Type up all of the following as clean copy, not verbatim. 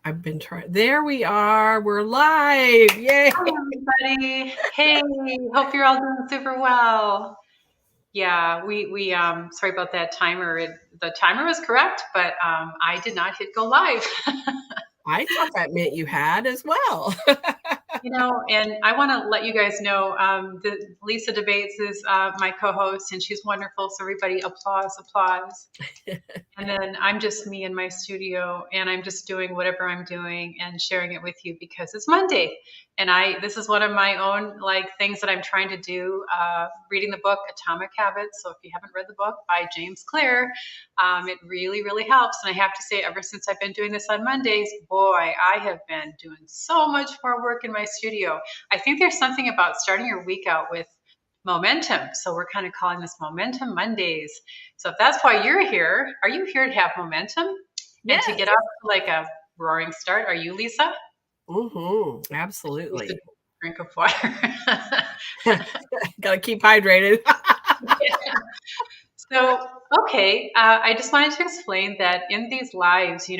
I've been trying. There we are. We're live. Yay. Hi, everybody. Hey, hope you're all doing super well. Yeah, we sorry about that timer. The timer was correct, but I did not hit go live. I thought that meant you had as well. And I want to let you guys know that Lisa Debates is my co-host, and she's wonderful. So everybody, applause, applause. And then I'm just me in my studio, and I'm just doing whatever I'm doing and sharing it with you because it's Monday. And this is one of my own things that I'm trying to do, reading the book Atomic Habits. So if you haven't read the book by James Clear, it really, really helps. And I have to say, ever since I've been doing this on Mondays, boy, I have been doing so much more work in my studio. I think there's something about starting your week out with momentum. So we're kind of calling this Momentum Mondays. So if that's why you're here, are you here to have momentum and to get off to like a roaring start? Are you, Lisa? Mm-hmm. Absolutely. Drink of water. Gotta keep hydrated. So, okay, I just wanted to explain that in these lives,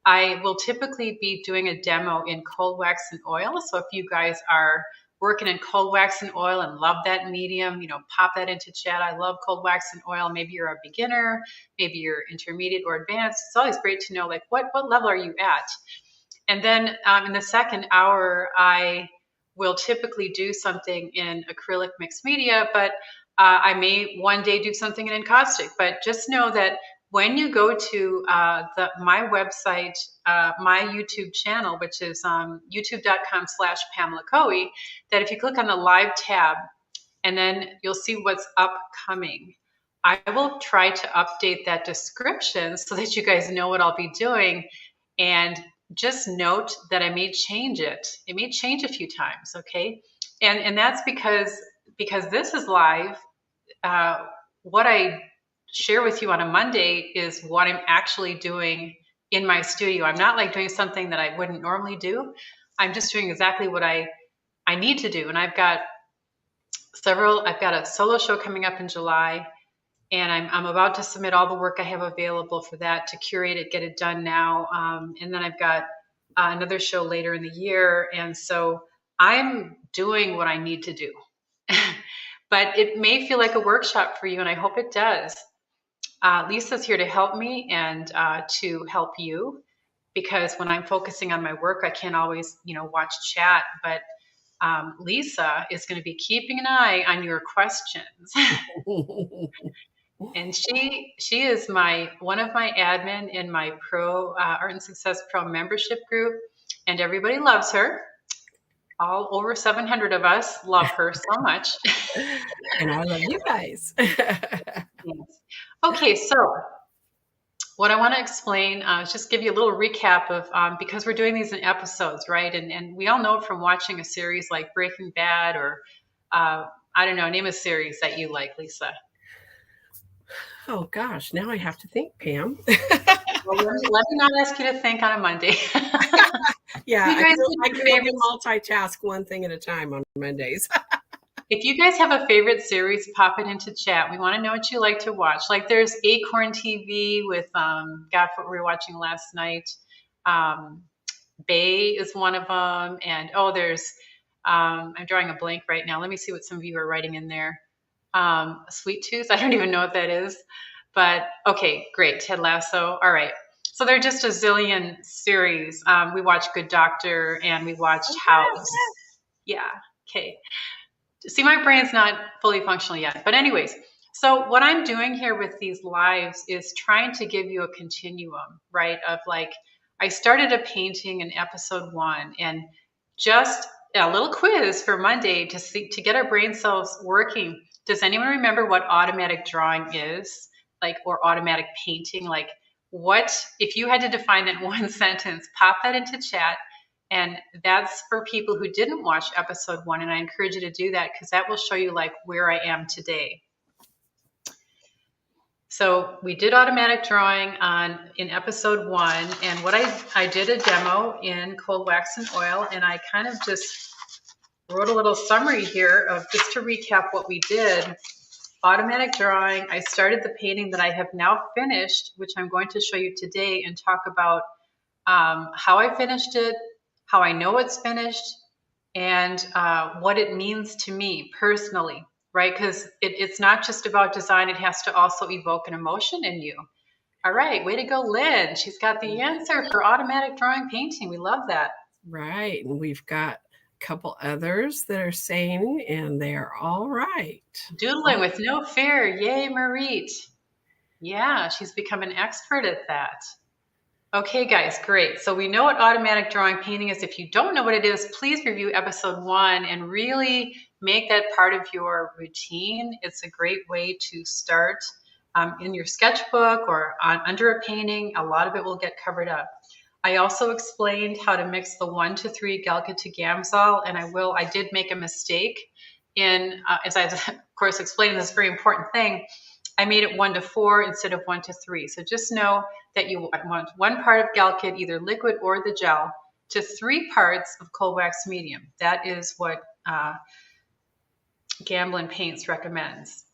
I will typically be doing a demo in cold wax and oil. So if you guys are working in cold wax and oil and love that medium, pop that into chat. I love cold wax and oil. Maybe you're a beginner, maybe you're intermediate or advanced. It's always great to know what level are you at? And then in the second hour, I will typically do something in acrylic mixed media, but I may one day do something in encaustic. But just know that when you go to my website, my YouTube channel, which is youtube.com/Pamela Coe, that if you click on the live tab, and then you'll see what's upcoming. I will try to update that description so that you guys know what I'll be doing. And just note that I may change it. It may change a few times, okay? And that's because this is live. What I share with you on a Monday is what I'm actually doing in my studio. I'm not like doing something that I wouldn't normally do. I'm just doing exactly what I need to do. And I've got a solo show coming up in July, and I'm about to submit all the work I have available for that to curate it, get it done now. And then I've got another show later in the year. And so I'm doing what I need to do. But it may feel like a workshop for you, and I hope it does. Lisa's here to help me and to help you, because when I'm focusing on my work, I can't always, watch chat. But Lisa is going to be keeping an eye on your questions. And she is one of my admin in my Pro Art and Success Pro membership group, and everybody loves her. All over 700 of us love her so much. And I love you guys. Yes. Okay, so what I want to explain is just give you a little recap of because we're doing these in episodes, right? And we all know from watching a series like Breaking Bad or I don't know, name a series that you like, Lisa. Oh gosh, now I have to think, Pam. Well, let me not ask you to think on a Monday. Yeah, I can only multitask one thing at a time on Mondays. If you guys have a favorite series, pop it into chat. We want to know what you like to watch. Like there's Acorn TV with God, what we were watching last night. Bay is one of them, and there's I'm drawing a blank right now. Let me see what some of you are writing in there. Sweet Tooth, I don't even know what that is, but okay, great. Ted Lasso. All right. So they're just a zillion series. We watched Good Doctor and we watched House. Yeah. Okay. See, my brain's not fully functional yet. But anyways, so what I'm doing here with these lives is trying to give you a continuum, right? Of I started a painting in episode 1, and just a little quiz for Monday to get our brain cells working. Does anyone remember what automatic drawing is? Or automatic painting? What, if you had to define it in one sentence, pop that into chat. And that's for people who didn't watch episode 1. And I encourage you to do that because that will show you where I am today. So we did automatic drawing in episode 1. And what I did a demo in cold wax and oil. And I kind of just wrote a little summary here of just to recap what we did. Automatic drawing. I started the painting that I have now finished, which I'm going to show you today and talk about how I finished it, how I know it's finished, and what it means to me personally, right? Because it's not just about design, it has to also evoke an emotion in you. All right, way to go, Lynn. She's got the answer for automatic drawing painting. We love that. Right. And we've got a couple others that are saying, and they're all right. Doodling with no fear. Yay, Marit. Yeah, she's become an expert at that. Okay, guys, great. So we know what automatic drawing painting is. If you don't know what it is, please review episode 1 and really make that part of your routine. It's a great way to start in your sketchbook or under a painting. A lot of it will get covered up. I also explained how to mix the 1 to 3 Galka to Gamsol, and I did make a mistake in, as I of course explained this very important thing, I made it 1 to 4 instead of 1 to 3. So just know that you want 1 part of Galkit, either liquid or the gel, to 3 parts of cold wax medium. That is what Gamblin Paints recommends.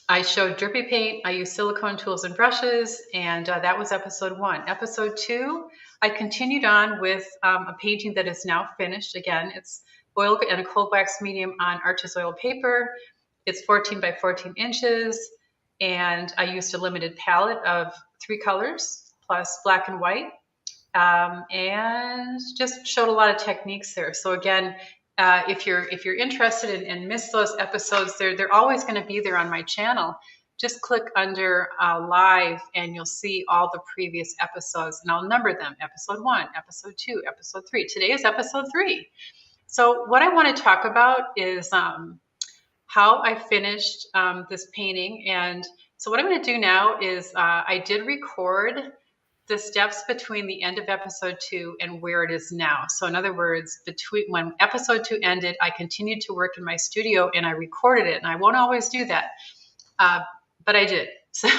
I showed drippy paint. I used silicone tools and brushes, and that was episode 1. Episode 2, I continued on with a painting that is now finished. Again, it's oil and a cold wax medium on Arches oil paper. It's 14 by 14 inches, and I used a limited palette of 3 colors plus black and white, and just showed a lot of techniques there. So again, if you're interested and miss those episodes, they're always going to be there on my channel. Just click under live and you'll see all the previous episodes, and I'll number them: episode 1, episode 2, episode 3. Today is episode 3. So what I want to talk about is how I finished this painting. And so what I'm going to do now is I did record the steps between the end of episode 2 and where it is now. So in other words, between when episode 2 ended, I continued to work in my studio and I recorded it. And I won't always do that, but I did. So,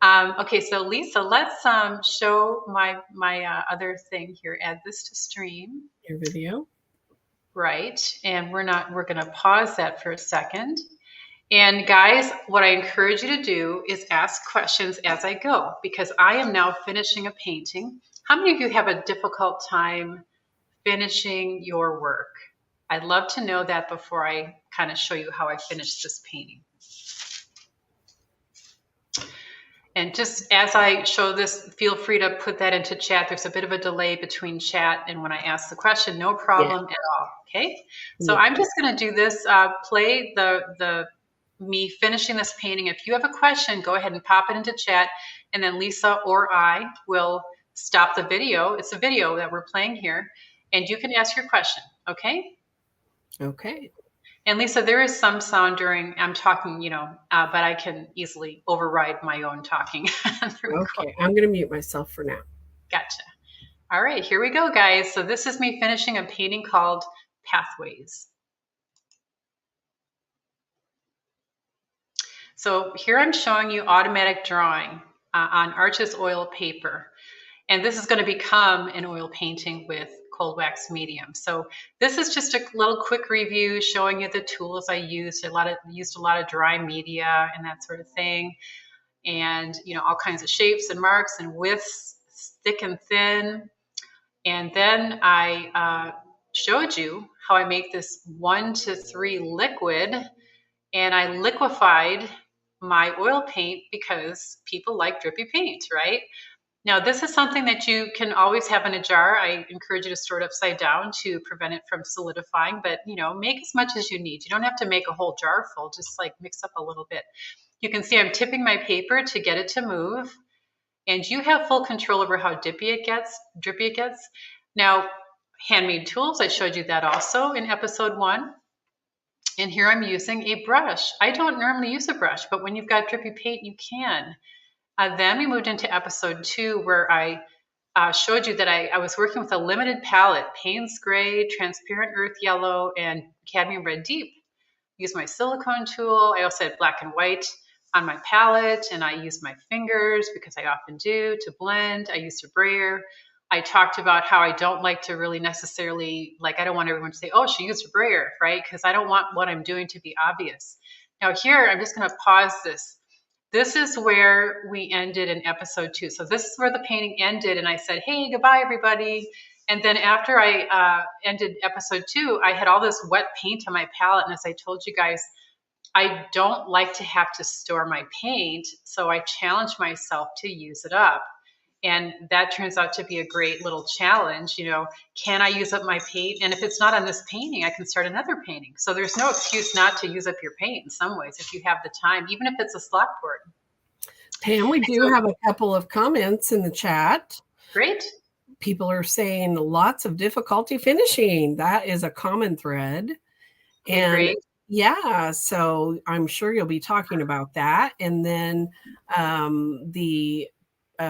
okay, so Lisa, let's show my other thing here. Add this to stream. Your video. Right, and we're going to pause that for a second. And guys, what I encourage you to do is ask questions as I go, because I am now finishing a painting. How many of you have a difficult time finishing your work? I'd love to know that before I kind of show you how I finished this painting. And just as I show this, feel free to put that into chat. There's a bit of a delay between chat and when I ask the question. No problem at all. Okay, so I'm just going to do this. Play me finishing this painting. If you have a question, go ahead and pop it into chat, and then Lisa or I will stop the video. It's a video that we're playing here, and you can ask your question. Okay. Okay. And Lisa, there is some sound during I'm talking, but I can easily override my own talking. Okay, I'm going to mute myself for now. Gotcha. All right, here we go, guys. So this is me finishing a painting called Pathways. So here I'm showing you automatic drawing on Arches oil paper. And this is going to become an oil painting with cold wax medium. So this is just a little quick review showing you the tools I used. Used a lot of dry media and that sort of thing. And, all kinds of shapes and marks and widths, thick and thin. And then I showed you how I make this 1 to 3 liquid, and I liquefied my oil paint because people like drippy paint, right? Now, this is something that you can always have in a jar. I encourage you to store it upside down to prevent it from solidifying, but make as much as you need. You don't have to make a whole jar full, just like mix up a little bit. You can see I'm tipping my paper to get it to move, and you have full control over how drippy it gets. Now, handmade tools, I showed you that also in episode 1. And here I'm using a brush. I don't normally use a brush, but when you've got drippy paint, you can. Then we moved into episode 2, where I showed you that I was working with a limited palette: Payne's Gray, Transparent Earth Yellow, and Cadmium Red Deep. Used my silicone tool. I also had black and white on my palette, and I used my fingers, because I often do, to blend. I used a brayer. I talked about how I don't like to really necessarily, I don't want everyone to say, oh, she used a brayer, right? Because I don't want what I'm doing to be obvious. Now here, I'm just going to pause this. this is where we ended in episode 2. So this is where the painting ended. And I said, hey, goodbye, everybody. And then after I ended episode 2, I had all this wet paint on my palette. And as I told you guys, I don't like to have to store my paint. So I challenged myself to use it up. And that turns out to be a great little challenge. Can I use up my paint? And if it's not on this painting, I can start another painting. So there's no excuse not to use up your paint in some ways if you have the time, even if it's a slot board. Pam, we do have a couple of comments in the chat. Great. People are saying lots of difficulty finishing. That is a common thread. And great. Yeah, so I'm sure you'll be talking about that. And then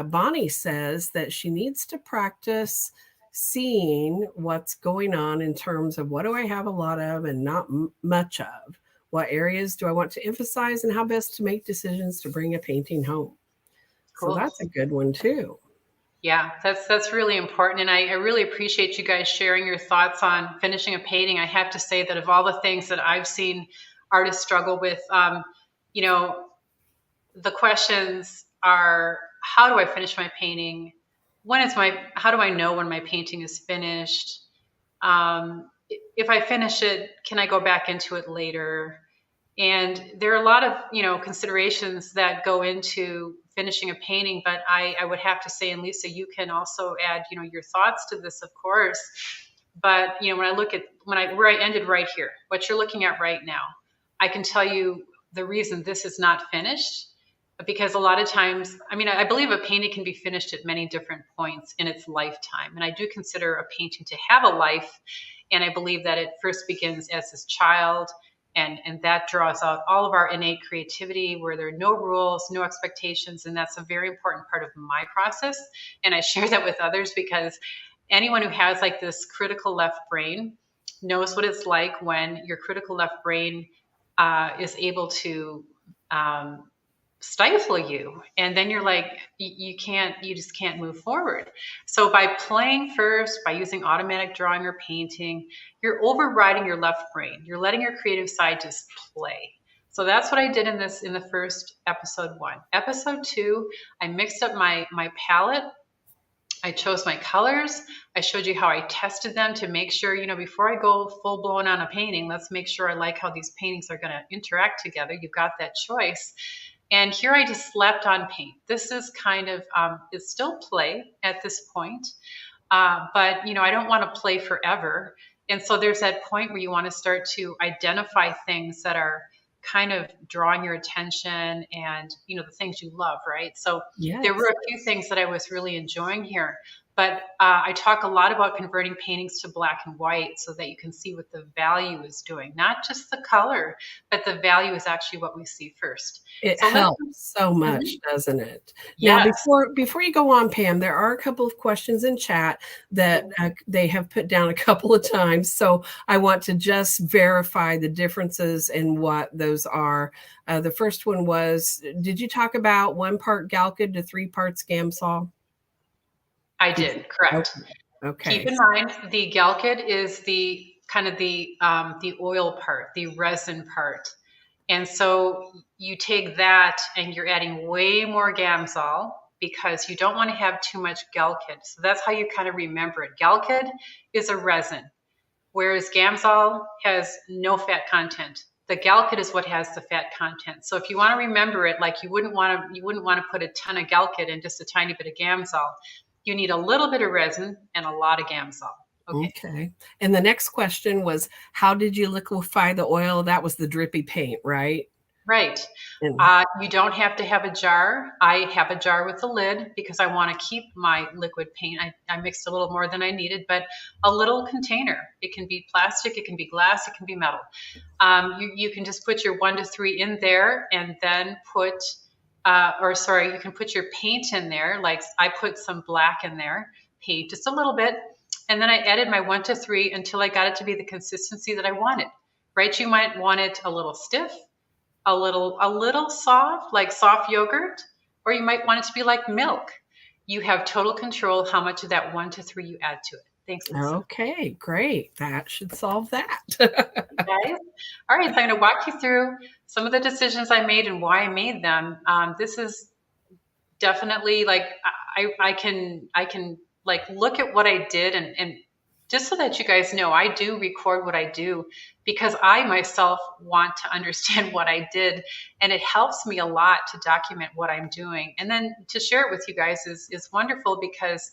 Bonnie says that she needs to practice seeing what's going on in terms of what do I have a lot of and not much of. What areas do I want to emphasize and how best to make decisions to bring a painting home. Cool. So that's a good one too. Yeah, that's really important. And I really appreciate you guys sharing your thoughts on finishing a painting. I have to say that of all the things that I've seen artists struggle with, the questions are, how do I finish my painting? How do I know when my painting is finished? If I finish it, can I go back into it later? And there are a lot of, considerations that go into finishing a painting, but I would have to say, and Lisa, you can also add, your thoughts to this, of course. But, when I look at where I ended right here, what you're looking at right now, I can tell you the reason this is not finished, because a lot of times, I believe a painting can be finished at many different points in its lifetime. And I do consider a painting to have a life. And I believe that it first begins as this child. And that draws out all of our innate creativity where there are no rules, no expectations. And that's a very important part of my process. And I share that with others because anyone who has like this critical left brain knows what it's like when your critical left brain is able to stifle you. And then you're like, you just can't move forward. So by playing first, by using automatic drawing or painting, you're overriding your left brain. You're letting your creative side just play. So that's what I did in the first episode 1. Episode 2, I mixed up my palette. I chose my colors. I showed you how I tested them to make sure, before I go full blown on a painting, let's make sure I like how these paintings are going to interact together. You've got that choice. And here I just slapped on paint. This is kind of, it's still play at this point, but I don't want to play forever. And so there's that point where you want to start to identify things that are kind of drawing your attention and, the things you love, right? So yes. There were a few things that I was really enjoying here. But I talk a lot about converting paintings to black and white so that you can see what the value is doing. Not just the color, but the value is actually what we see first. It helps so much, doesn't it? Yes. Now, before you go on, Pam, there are a couple of questions in chat that they have put down a couple of times. So I want to just verify the differences in what those are. The first one was, did you talk about 1 part Galkyd to 3 parts Gamsol? I did, correct. Okay. Keep in mind, the Galkyd is the kind of the oil part, the resin part. And so you take that and you're adding way more Gamsol because you don't want to have too much Galkyd. So that's how you kind of remember it. Galkyd is a resin, whereas Gamsol has no fat content. The Galkyd is what has the fat content. So if you want to remember it, like you wouldn't want to put a ton of Galkyd and just a tiny bit of Gamsol. You need a little bit of resin and a lot of Gamsol. Okay. And the next question was, how did you liquefy the oil? That was the drippy paint, right? Right. You don't have to have a jar. I have a jar with a lid because I want to keep my liquid paint. I mixed a little more than I needed, but a little container. It can be plastic, it can be glass, it can be metal. You can just put your 1 to 3 in there and then you can put your paint in there. Like I put some black in there, paint just a little bit. And then I added my 1 to 3 until I got it to be the consistency that I wanted, right? You might want it a little stiff, a little soft, like soft yogurt, or you might want it to be like milk. You have total control how much of that 1 to 3 you add to it. Thanks, Lisa. Okay, great. That should solve that. Guys. All right, so I'm going to walk you through some of the decisions I made and why I made them. This is definitely like I can like look at what I did and just so that you guys know, I do record what I do because I myself want to understand what I did, and it helps me a lot to document what I'm doing, and then to share it with you guys is wonderful because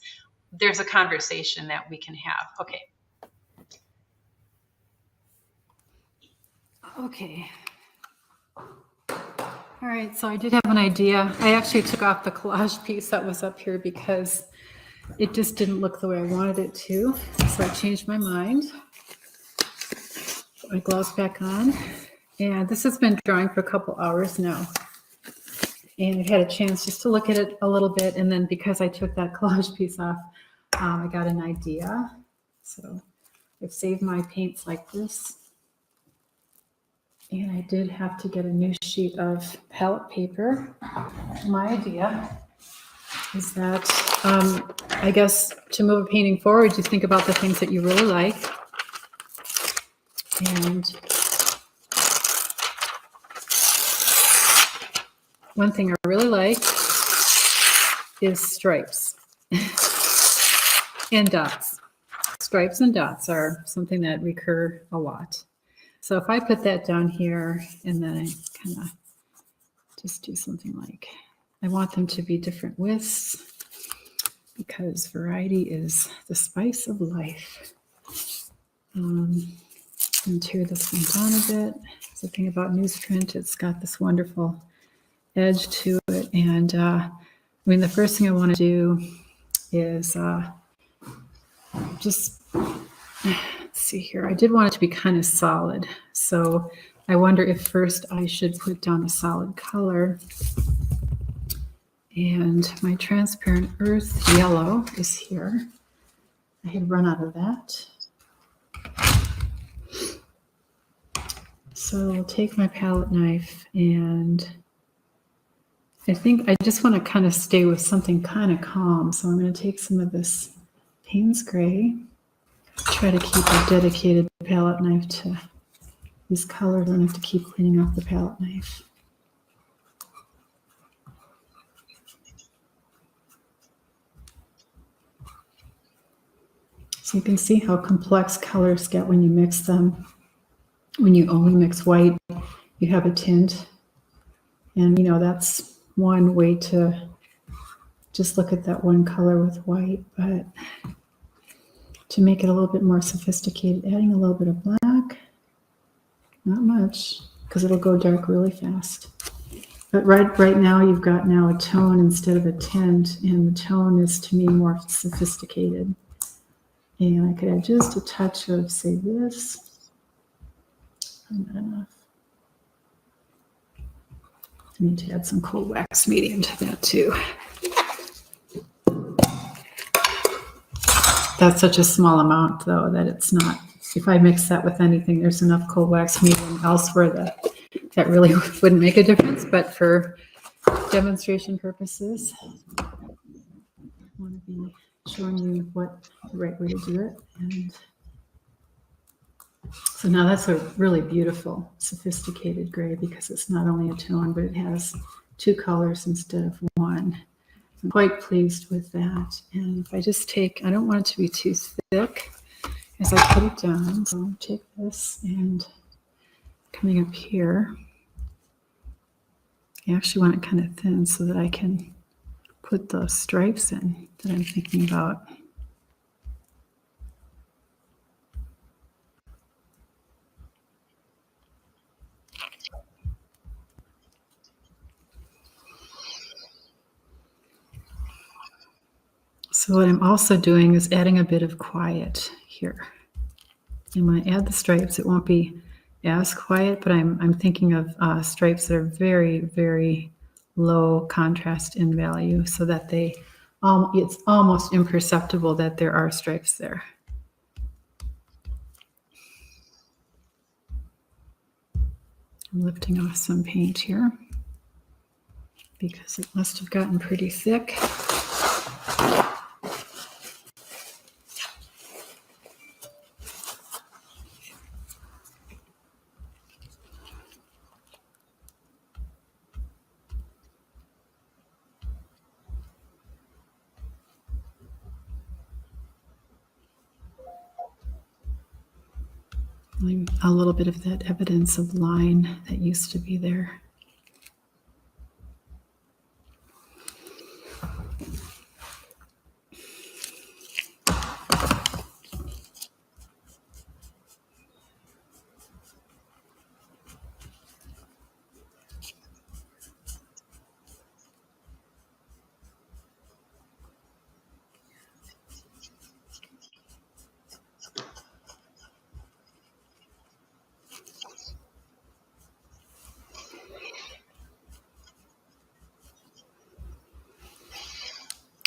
there's a conversation that we can have. Okay. Okay. All right, so I did have an idea. I actually took off the collage piece that was up here because it just didn't look the way I wanted it to. So I changed my mind. Put my gloves back on. And this has been drawing for a couple hours now. And I've had a chance just to look at it a little bit. And then because I took that collage piece off, I got an idea. So I've saved my paints like this. And I did have to get a new sheet of palette paper. My idea is that, I guess, to move a painting forward, you think about the things that you really like. And one thing I really like is stripes and dots. Stripes and dots are something that recur a lot. So if I put that down here and then I kind of just do something like, I want them to be different widths because variety is the spice of life. And tear this one down a bit. The thing about newsprint, it's got this wonderful edge to it. And I mean, the first thing I want to do is just... Let's see here. I did want it to be kind of solid. So I wonder if first I should put down a solid color. And my transparent earth yellow is here. I had run out of that. So I'll take my palette knife and I think I just want to kind of stay with something kind of calm. So I'm going to take some of this Payne's Gray. Try to keep a dedicated palette knife to these colors. I don't have to keep cleaning off the palette knife. So you can see how complex colors get when you mix them. When you only mix white, you have a tint. And you know, that's one way to just look at that one color with white, but to make it a little bit more sophisticated, adding a little bit of black, not much, because it'll go dark really fast. But right now, you've got now a tone instead of a tint, and the tone is to me more sophisticated. And I could add just a touch of, say, this. Not enough. I need to add some cold wax medium to that too. That's such a small amount, though, that it's not. If I mix that with anything, there's enough cold wax medium elsewhere that really wouldn't make a difference. But for demonstration purposes, I want to be showing you what the right way to do it. And so now that's a really beautiful, sophisticated gray because it's not only a tone, but it has two colors instead of one. I'm quite pleased with that. And if I just take, I don't want it to be too thick as I put it down. So I'll take this and coming up here, I actually want it kind of thin so that I can put the stripes in that I'm thinking about. So what I'm also doing is adding a bit of quiet here. And when I add the stripes, it won't be as quiet, but I'm thinking of stripes that are very, very low contrast in value so that it's almost imperceptible that there are stripes there. I'm lifting off some paint here because it must have gotten pretty thick. A little bit of that evidence of line that used to be there.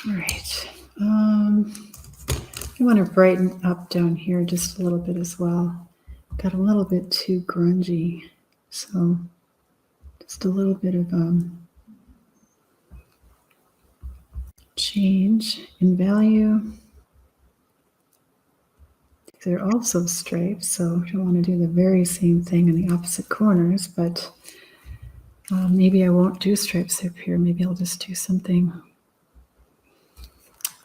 All right. I want to brighten up down here just a little bit as well. Got a little bit too grungy, so just a little bit of change in value. They're also stripes, so I don't want to do the very same thing in the opposite corners, but maybe I won't do stripes up here. Maybe I'll just do something.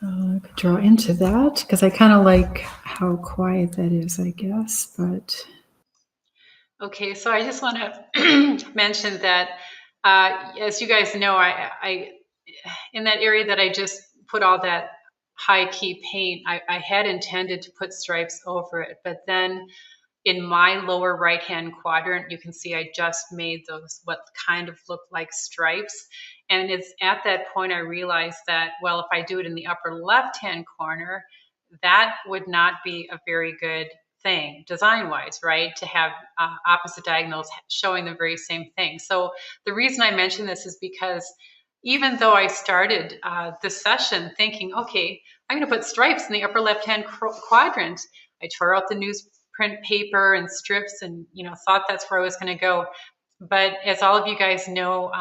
I could draw into that because I kind of like how quiet that is, I guess, but. Okay, so I just want to mention that, as you guys know, I in that area that I just put all that high key paint, I had intended to put stripes over it, but then in my lower right hand quadrant, you can see I just made those what kind of look like stripes. And it's at that point I realized that, well, if I do it in the upper left hand corner, that would not be a very good thing design wise, right? To have opposite diagonals showing the very same thing. So the reason I mention this is because even though I started this session thinking, okay, I'm going to put stripes in the upper left hand quadrant, I tore out the newsprint paper and strips and thought that's where I was going to go. But as all of you guys know,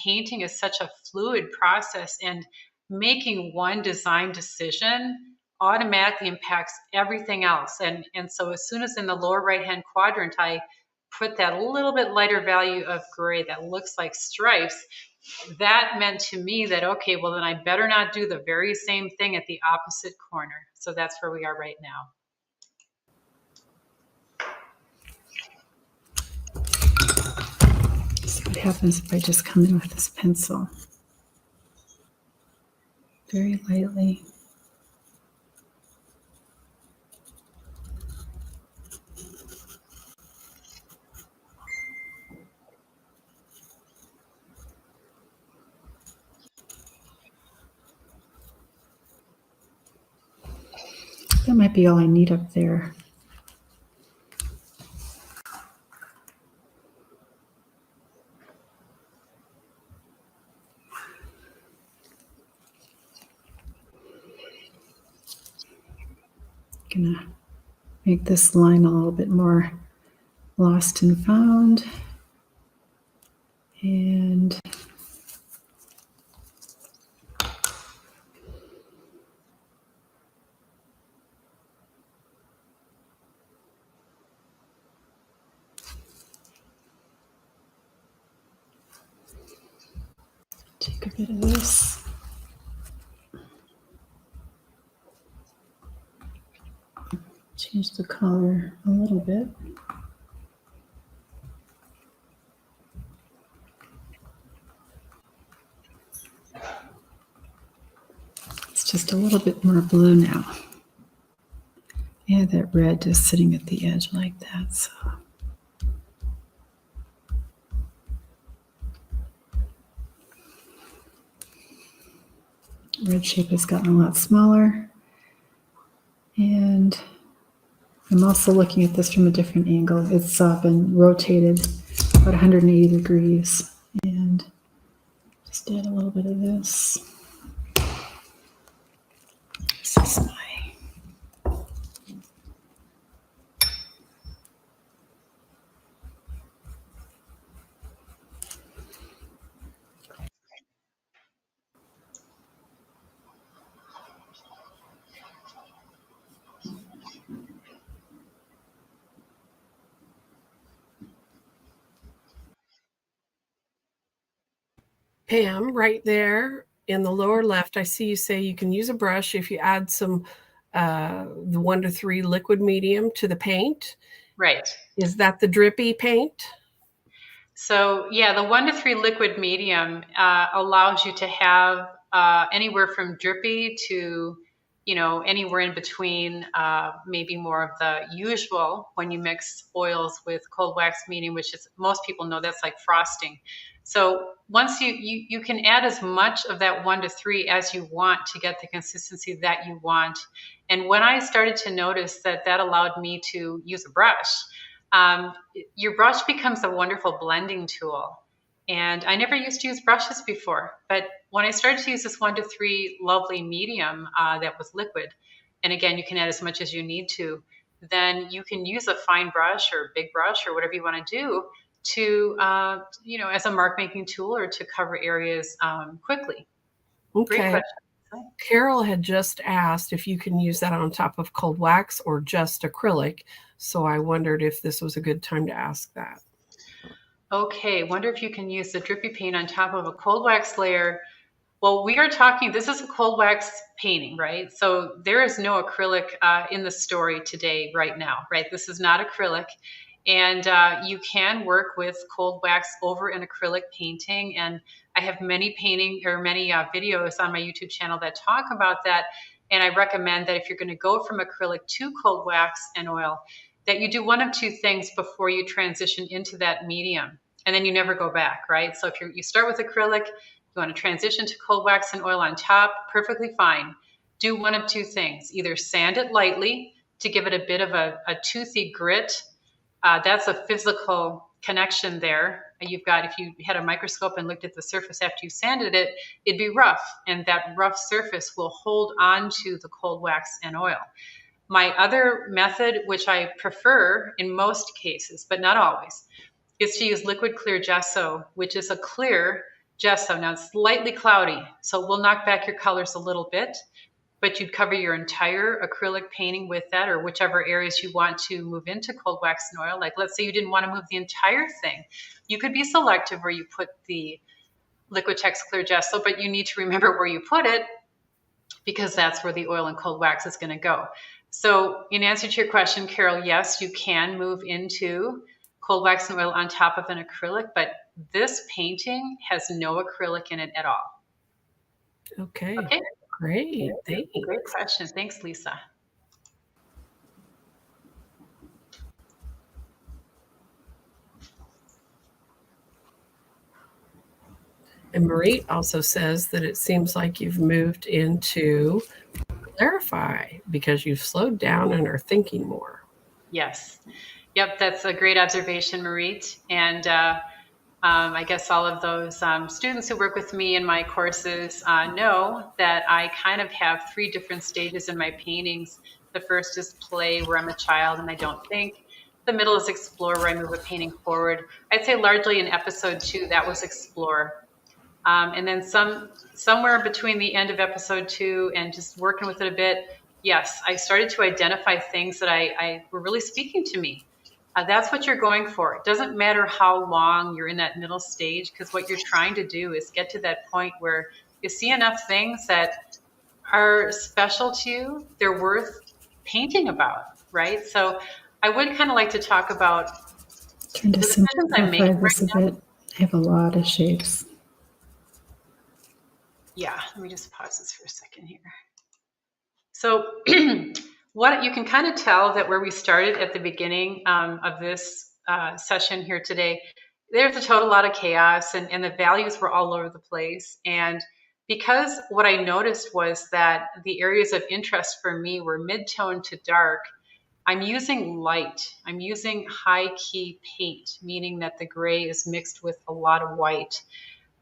painting is such a fluid process, and making one design decision automatically impacts everything else. And so as soon as in the lower right-hand quadrant, I put that little bit lighter value of gray that looks like stripes, that meant to me that, okay, well then I better not do the very same thing at the opposite corner. So that's where we are right now. See what happens if I just come in with this pencil. Very lightly. That might be all I need up there. Gonna make this line a little bit more lost and found. And take a bit of this. Change the color a little bit. It's just a little bit more blue now. Yeah, that red just sitting at the edge like that. So. Red shape has gotten a lot smaller. And I'm also looking at this from a different angle. It's been rotated about 180 degrees. And just add a little bit of this. This is my Pam, right there in the lower left, I see you say you can use a brush if you add some the 1 to 3 liquid medium to the paint. Right. Is that the drippy paint? So yeah, the 1 to 3 liquid medium allows you to have anywhere from drippy to, anywhere in between, maybe more of the usual when you mix oils with cold wax medium, which is, most people know that's like frosting. So once you can add as much of that 1 to 3 as you want to get the consistency that you want. And when I started to notice that allowed me to use a brush, your brush becomes a wonderful blending tool. And I never used to use brushes before, but when I started to use this 1 to 3 lovely medium that was liquid, and again, you can add as much as you need to, then you can use a fine brush or big brush or whatever you want to do to, as a mark making tool or to cover areas quickly. Okay. Great question. Carol had just asked if you can use that on top of cold wax or just acrylic. So I wondered if this was a good time to ask that. Okay, wonder if you can use the drippy paint on top of a cold wax layer. Well, we are talking, this is a cold wax painting, right? So there is no acrylic in the story today, right now, right? This is not acrylic. And you can work with cold wax over an acrylic painting. And I have many videos on my YouTube channel that talk about that. And I recommend that if you're going to go from acrylic to cold wax and oil, that you do one of two things before you transition into that medium. And then you never go back, right? So if you start with acrylic, you want to transition to cold wax and oil on top, perfectly fine. Do one of two things. Either sand it lightly to give it a bit of a toothy grit. That's a physical connection there. You've got, if you had a microscope and looked at the surface after you sanded it, it'd be rough. And that rough surface will hold on to the cold wax and oil. My other method, which I prefer in most cases, but not always, is to use liquid clear gesso, which is a clear gesso. Now it's slightly cloudy, so we'll knock back your colors a little bit, but you'd cover your entire acrylic painting with that, or whichever areas you want to move into cold wax and oil. Like, let's say you didn't want to move the entire thing. You could be selective where you put the Liquitex clear gesso, but you need to remember where you put it, because that's where the oil and cold wax is going to go. So in answer to your question, Carol, yes, you can move into cold wax and oil on top of an acrylic, but this painting has no acrylic in it at all. Okay. Great. Thanks. Great question. Thanks, Lisa. And Marie also says that it seems like you've moved into Clarify because you've slowed down and are thinking more. Yes. Yep, that's a great observation, Marit. And I guess all of those students who work with me in my courses know that I kind of have 3 different stages in my paintings. The first is play, where I'm a child and I don't think. The middle is explore, where I move a painting forward. I'd say largely in episode 2, that was explore. And then somewhere between the end of episode 2 and just working with it a bit, yes, I started to identify things that I were really speaking to me. That's what you're going for. It doesn't matter how long you're in that middle stage, because what you're trying to do is get to that point where you see enough things that are special to you, they're worth painting about, right? So I would kind of like to talk about the decisions I'm making right now. I have a lot of shapes. Yeah, let me just pause this for a second here. So what you can kind of tell that where we started at the beginning of this session here today, there's a total lot of chaos and the values were all over the place. And because what I noticed was that the areas of interest for me were mid-tone to dark, I'm using light. I'm using high key paint, meaning that the gray is mixed with a lot of white.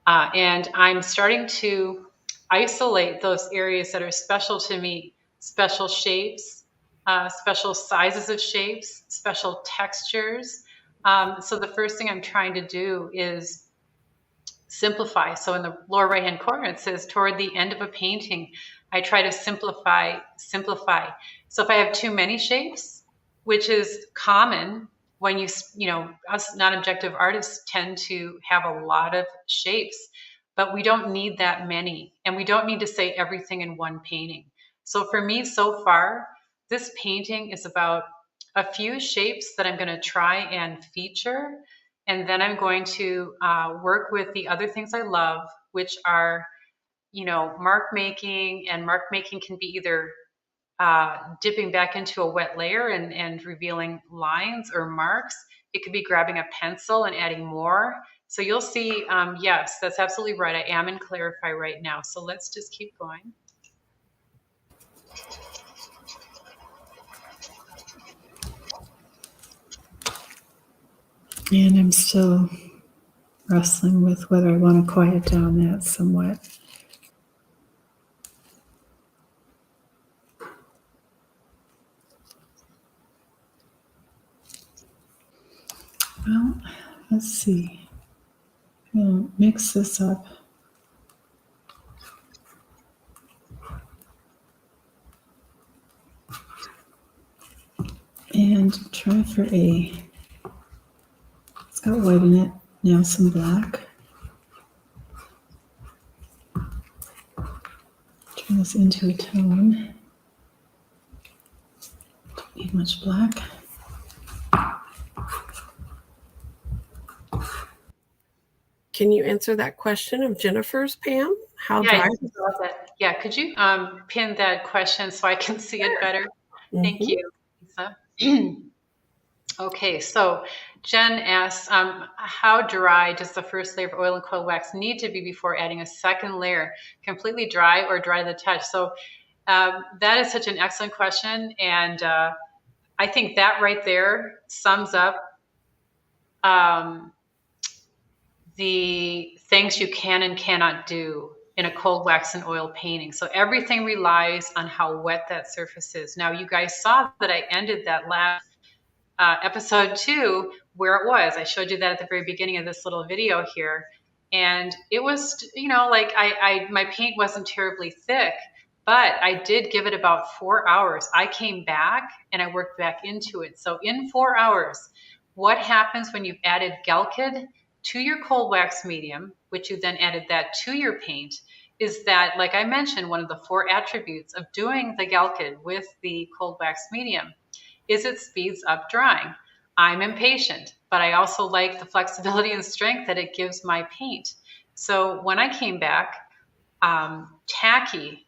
And I'm starting to isolate those areas that are special to me, special shapes, special sizes of shapes, special textures. So the first thing I'm trying to do is simplify. So in the lower right-hand corner, it says toward the end of a painting, I try to simplify. So if I have too many shapes, which is common when us non-objective artists tend to have a lot of shapes, but we don't need that many, and we don't need to say everything in one painting. So for me, so far, this painting is about a few shapes that I'm going to try and feature. And then I'm going to work with the other things I love, which are, mark making. And mark making can be either dipping back into a wet layer and revealing lines or marks. It could be grabbing a pencil and adding more. So you'll see, yes, that's absolutely right. I am in Clarify right now. So let's just keep going. And I'm still wrestling with whether I want to quiet down that somewhat. Well, let's see. I'm going to mix this up. And try for it's got white in it, now some black. Turn this into a tone. Don't need much black. Can you answer that question of Jennifer's, Pam? How dry? Yeah, could you pin that question so I can see it better? Thank you, Lisa. Okay, so Jen asks, how dry does the first layer of oil and cold wax need to be before adding a second layer? Completely dry or dry to the touch? So that is such an excellent question. And I think that right there sums up the things you can and cannot do in a cold wax and oil painting. So everything relies on how wet that surface is. Now, you guys saw that I ended that last episode 2 where it was. I showed you that at the very beginning of this little video here. And it was, like my paint wasn't terribly thick, but I did give it about 4 hours. I came back and I worked back into it. So in 4 hours, what happens when you've added Gelkid to your cold wax medium, which you then added that to your paint, is that, like I mentioned, one of the 4 attributes of doing the Gelkid with the cold wax medium is it speeds up drying. I'm impatient, but I also like the flexibility and strength that it gives my paint. So when I came back, tacky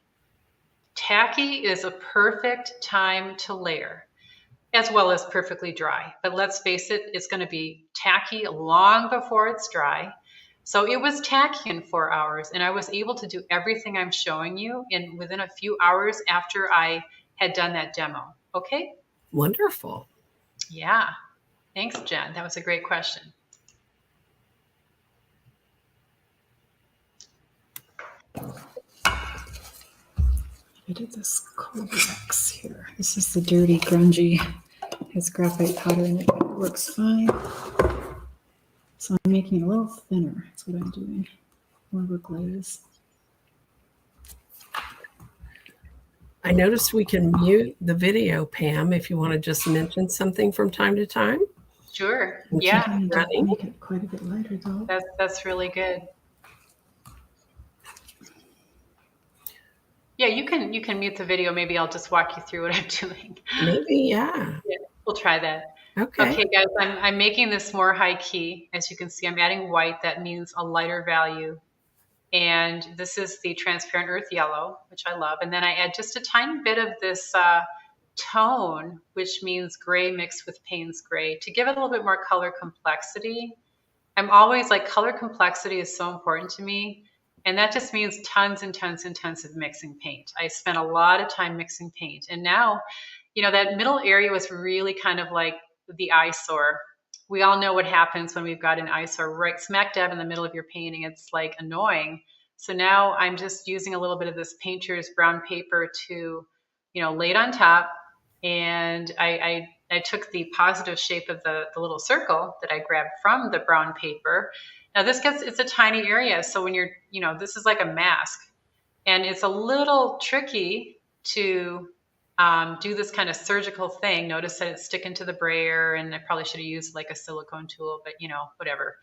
is a perfect time to layer, as well as perfectly dry. But let's face it, it's going to be tacky long before it's dry. So it was tacky in 4 hours, and I was able to do everything I'm showing you within a few hours after I had done that demo. Okay? Wonderful. Yeah. Thanks, Jen. That was a great question. I did this cold wax here. This is the dirty, grungy. It has graphite powder in it, but it works fine. So I'm making it a little thinner. That's what I'm doing. More of a glaze. I noticed we can mute the video, Pam, if you want to just mention something from time to time. Sure. And yeah. Make it quite a bit lighter, though. That's really good. Yeah, you can mute the video. Maybe I'll just walk you through what I'm doing. Maybe, yeah. We'll try that. Okay, guys, I'm making this more high key. As you can see, I'm adding white. That means a lighter value. And this is the transparent earth yellow, which I love. And then I add just a tiny bit of this tone, which means gray mixed with Payne's gray, to give it a little bit more color complexity. I'm always like, color complexity is so important to me. And that just means tons and tons and tons of mixing paint. I spent a lot of time mixing paint. And now, that middle area was really kind of like the eyesore. We all know what happens when we've got an eyesore right smack dab in the middle of your painting. It's like annoying. So now I'm just using a little bit of this painter's brown paper to, lay it on top. And I took the positive shape of the little circle that I grabbed from the brown paper. Now it's a tiny area. So when you're, this is like a mask, and it's a little tricky to do this kind of surgical thing. Notice that it's sticking to the brayer, and I probably should have used like a silicone tool, but whatever.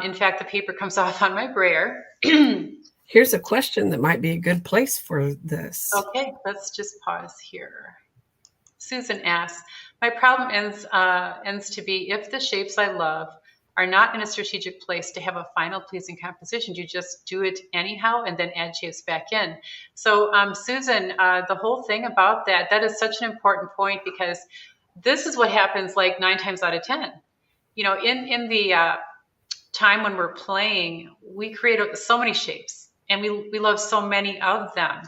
In fact, the paper comes off on my brayer. Here's a question that might be a good place for this. Okay, let's just pause here. Susan asks, my problem ends to be if the shapes I love are not in a strategic place to have a final pleasing composition, you just do it anyhow and then add shapes back in. So Susan, the whole thing about that is such an important point, because this is what happens like 9 times out of 10. You know, in the time when we're playing, we create so many shapes and we love so many of them.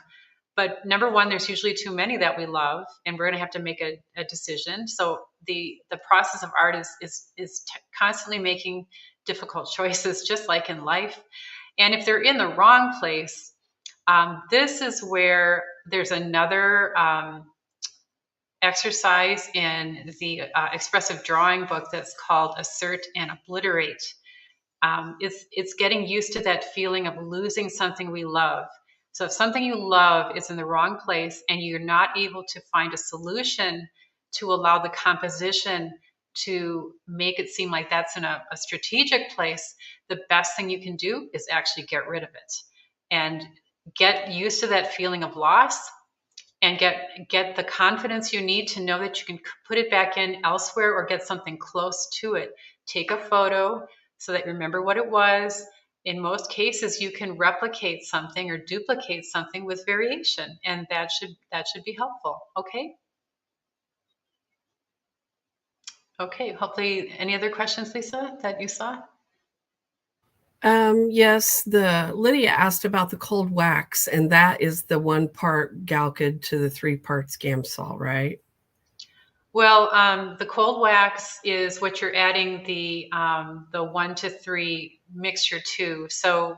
But number one, there's usually too many that we love, and we're going to have to make a decision. So the process of art is constantly making difficult choices, just like in life. And if they're in the wrong place, this is where there's another exercise in the expressive drawing book that's called Assert and Obliterate. It's getting used to that feeling of losing something we love. So if something you love is in the wrong place and you're not able to find a solution to allow the composition to make it seem like that's in a strategic place, the best thing you can do is actually get rid of it and get used to that feeling of loss, and get the confidence you need to know that you can put it back in elsewhere or get something close to it. Take a photo so that you remember what it was. In most cases, you can replicate something or duplicate something with variation, and that should be helpful. Okay. Okay. Hopefully, any other questions, Lisa, that you saw? Yes, Lydia asked about the cold wax, and that is the 1 part Galkyd to the 3 parts Gamsol, right? Well, the cold wax is what you're adding the 1 to 3 mixture to. So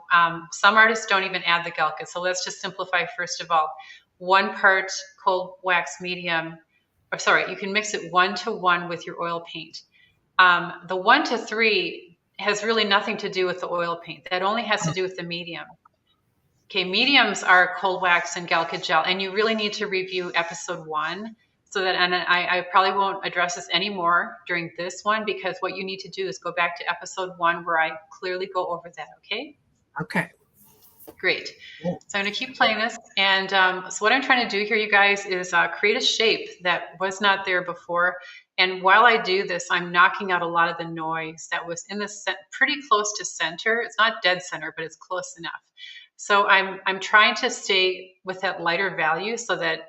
some artists don't even add the Galkyd. So let's just simplify first of all. 1 part cold wax medium, or sorry, you can mix it 1 to 1 with your oil paint. The 1 to 3 has really nothing to do with the oil paint. That only has to do with the medium. Okay, mediums are cold wax and Galkyd gel, and you really need to review episode 1. So that, and I probably won't address this anymore during this one, because what you need to do is go back to episode 1 where I clearly go over that. Okay. Okay. Great. So I'm going to keep playing this. And so what I'm trying to do here, you guys, is create a shape that was not there before. And while I do this, I'm knocking out a lot of the noise that was in the pretty close to center. It's not dead center, but it's close enough. So I'm trying to stay with that lighter value so that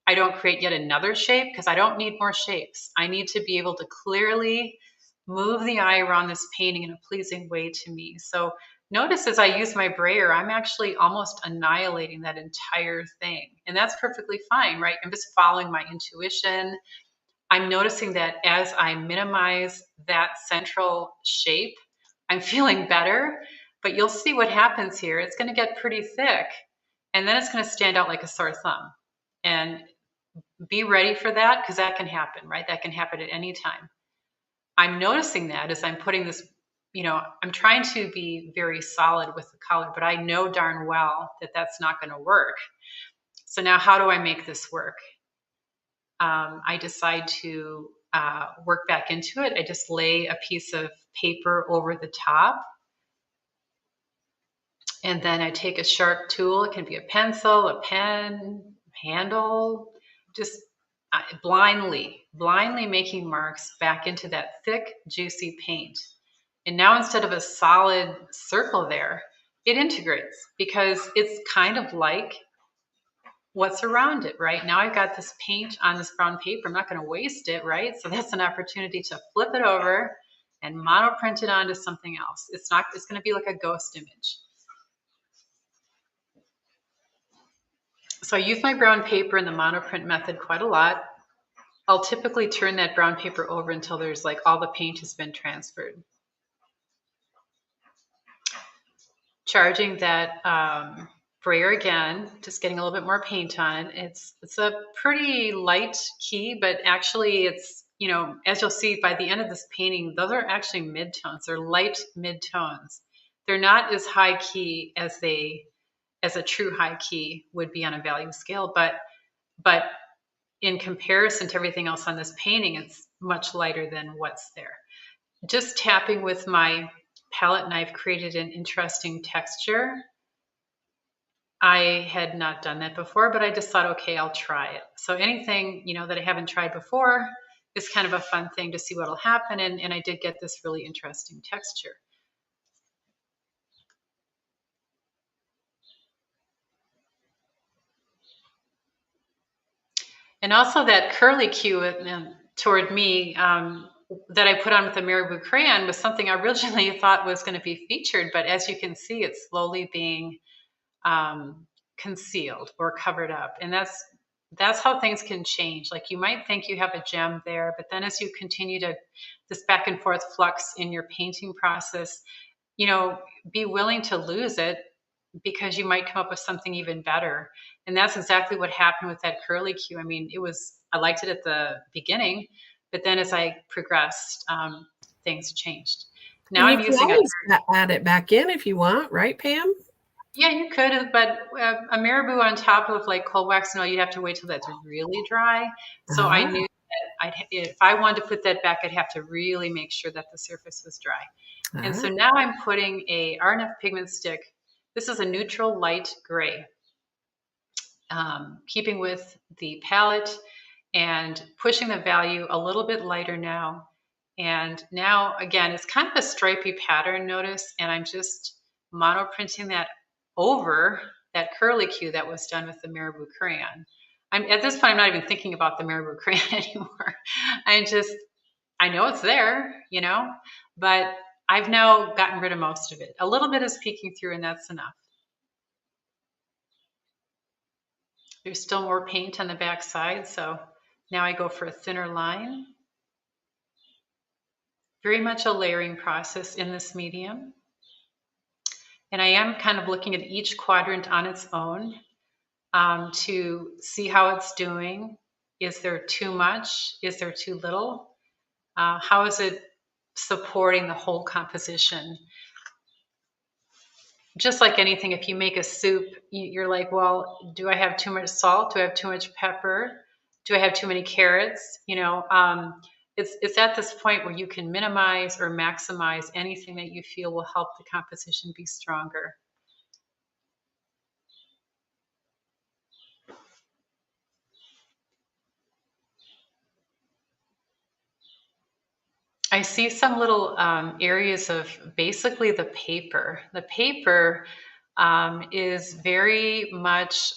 I don't create yet another shape, because I don't need more shapes. I need to be able to clearly move the eye around this painting in a pleasing way to me. So notice as I use my brayer, I'm actually almost annihilating that entire thing. And that's perfectly fine, right? I'm just following my intuition. I'm noticing that as I minimize that central shape, I'm feeling better. But you'll see what happens here. It's going to get pretty thick, and then it's going to stand out like a sore thumb. And be ready for that, because that can happen, right? That can happen at any time. I'm noticing that as I'm putting this, I'm trying to be very solid with the color, but I know darn well that that's not going to work. So now how do I make this work? I decide to work back into it. I just lay a piece of paper over the top. And then I take a sharp tool. It can be a pencil, a pen, handle, just blindly making marks back into that thick, juicy paint. And now instead of a solid circle there, it integrates, because it's kind of like what's around it, right? Now I've got this paint on this brown paper. I'm not going to waste it, right? So that's an opportunity to flip it over and monoprint it onto something else. It's going to be like a ghost image. So I use my brown paper in the monoprint method quite a lot. I'll typically turn that brown paper over until there's like all the paint has been transferred. Charging that brayer again, just getting a little bit more paint on. It's a pretty light key, but actually it's, as you'll see by the end of this painting, those are actually midtones. They're light midtones. They're not as high key as a true high key would be on a value scale, but in comparison to everything else on this painting, it's much lighter than what's there. Just tapping with my palette knife created an interesting texture. I had not done that before, but I just thought, okay, I'll try it. So anything, that I haven't tried before is kind of a fun thing to see what'll happen. And I did get this really interesting texture. And also that curly cue toward me that I put on with the Marabou crayon was something I originally thought was going to be featured, but as you can see, it's slowly being concealed or covered up. And that's how things can change. Like you might think you have a gem there, but then as you continue to this back and forth flux in your painting process, be willing to lose it because you might come up with something even better. And that's exactly what happened with that curly cue. I mean, I liked it at the beginning, but then as I progressed, things changed. Now I'm using add it back in if you want, right, Pam? Yeah, you could, but a Marabou on top of like cold wax and oil, you'd have to wait till that's really dry. So I knew that if I wanted to put that back, I'd have to really make sure that the surface was dry. And so now I'm putting a R&F pigment stick. This is a neutral light gray, keeping with the palette and pushing the value a little bit lighter now. And now, again, it's kind of a stripy pattern, notice, and I'm just mono printing that over that curly cue that was done with the Marabou crayon. At this point, I'm not even thinking about the Marabou crayon anymore. I know it's there, but I've now gotten rid of most of it. A little bit is peeking through, and that's enough. There's still more paint on the back side, so now I go for a thinner line. Very much a layering process in this medium. And I am kind of looking at each quadrant on its own to see how it's doing. Is there too much? Is there too little? How is it supporting the whole composition? Just like anything, if you make a soup, you're like, well, do I have too much salt? Do I have too much pepper? Do I have too many carrots? It's at this point where you can minimize or maximize anything that you feel will help the composition be stronger. I see some little areas of basically the paper. The paper is very much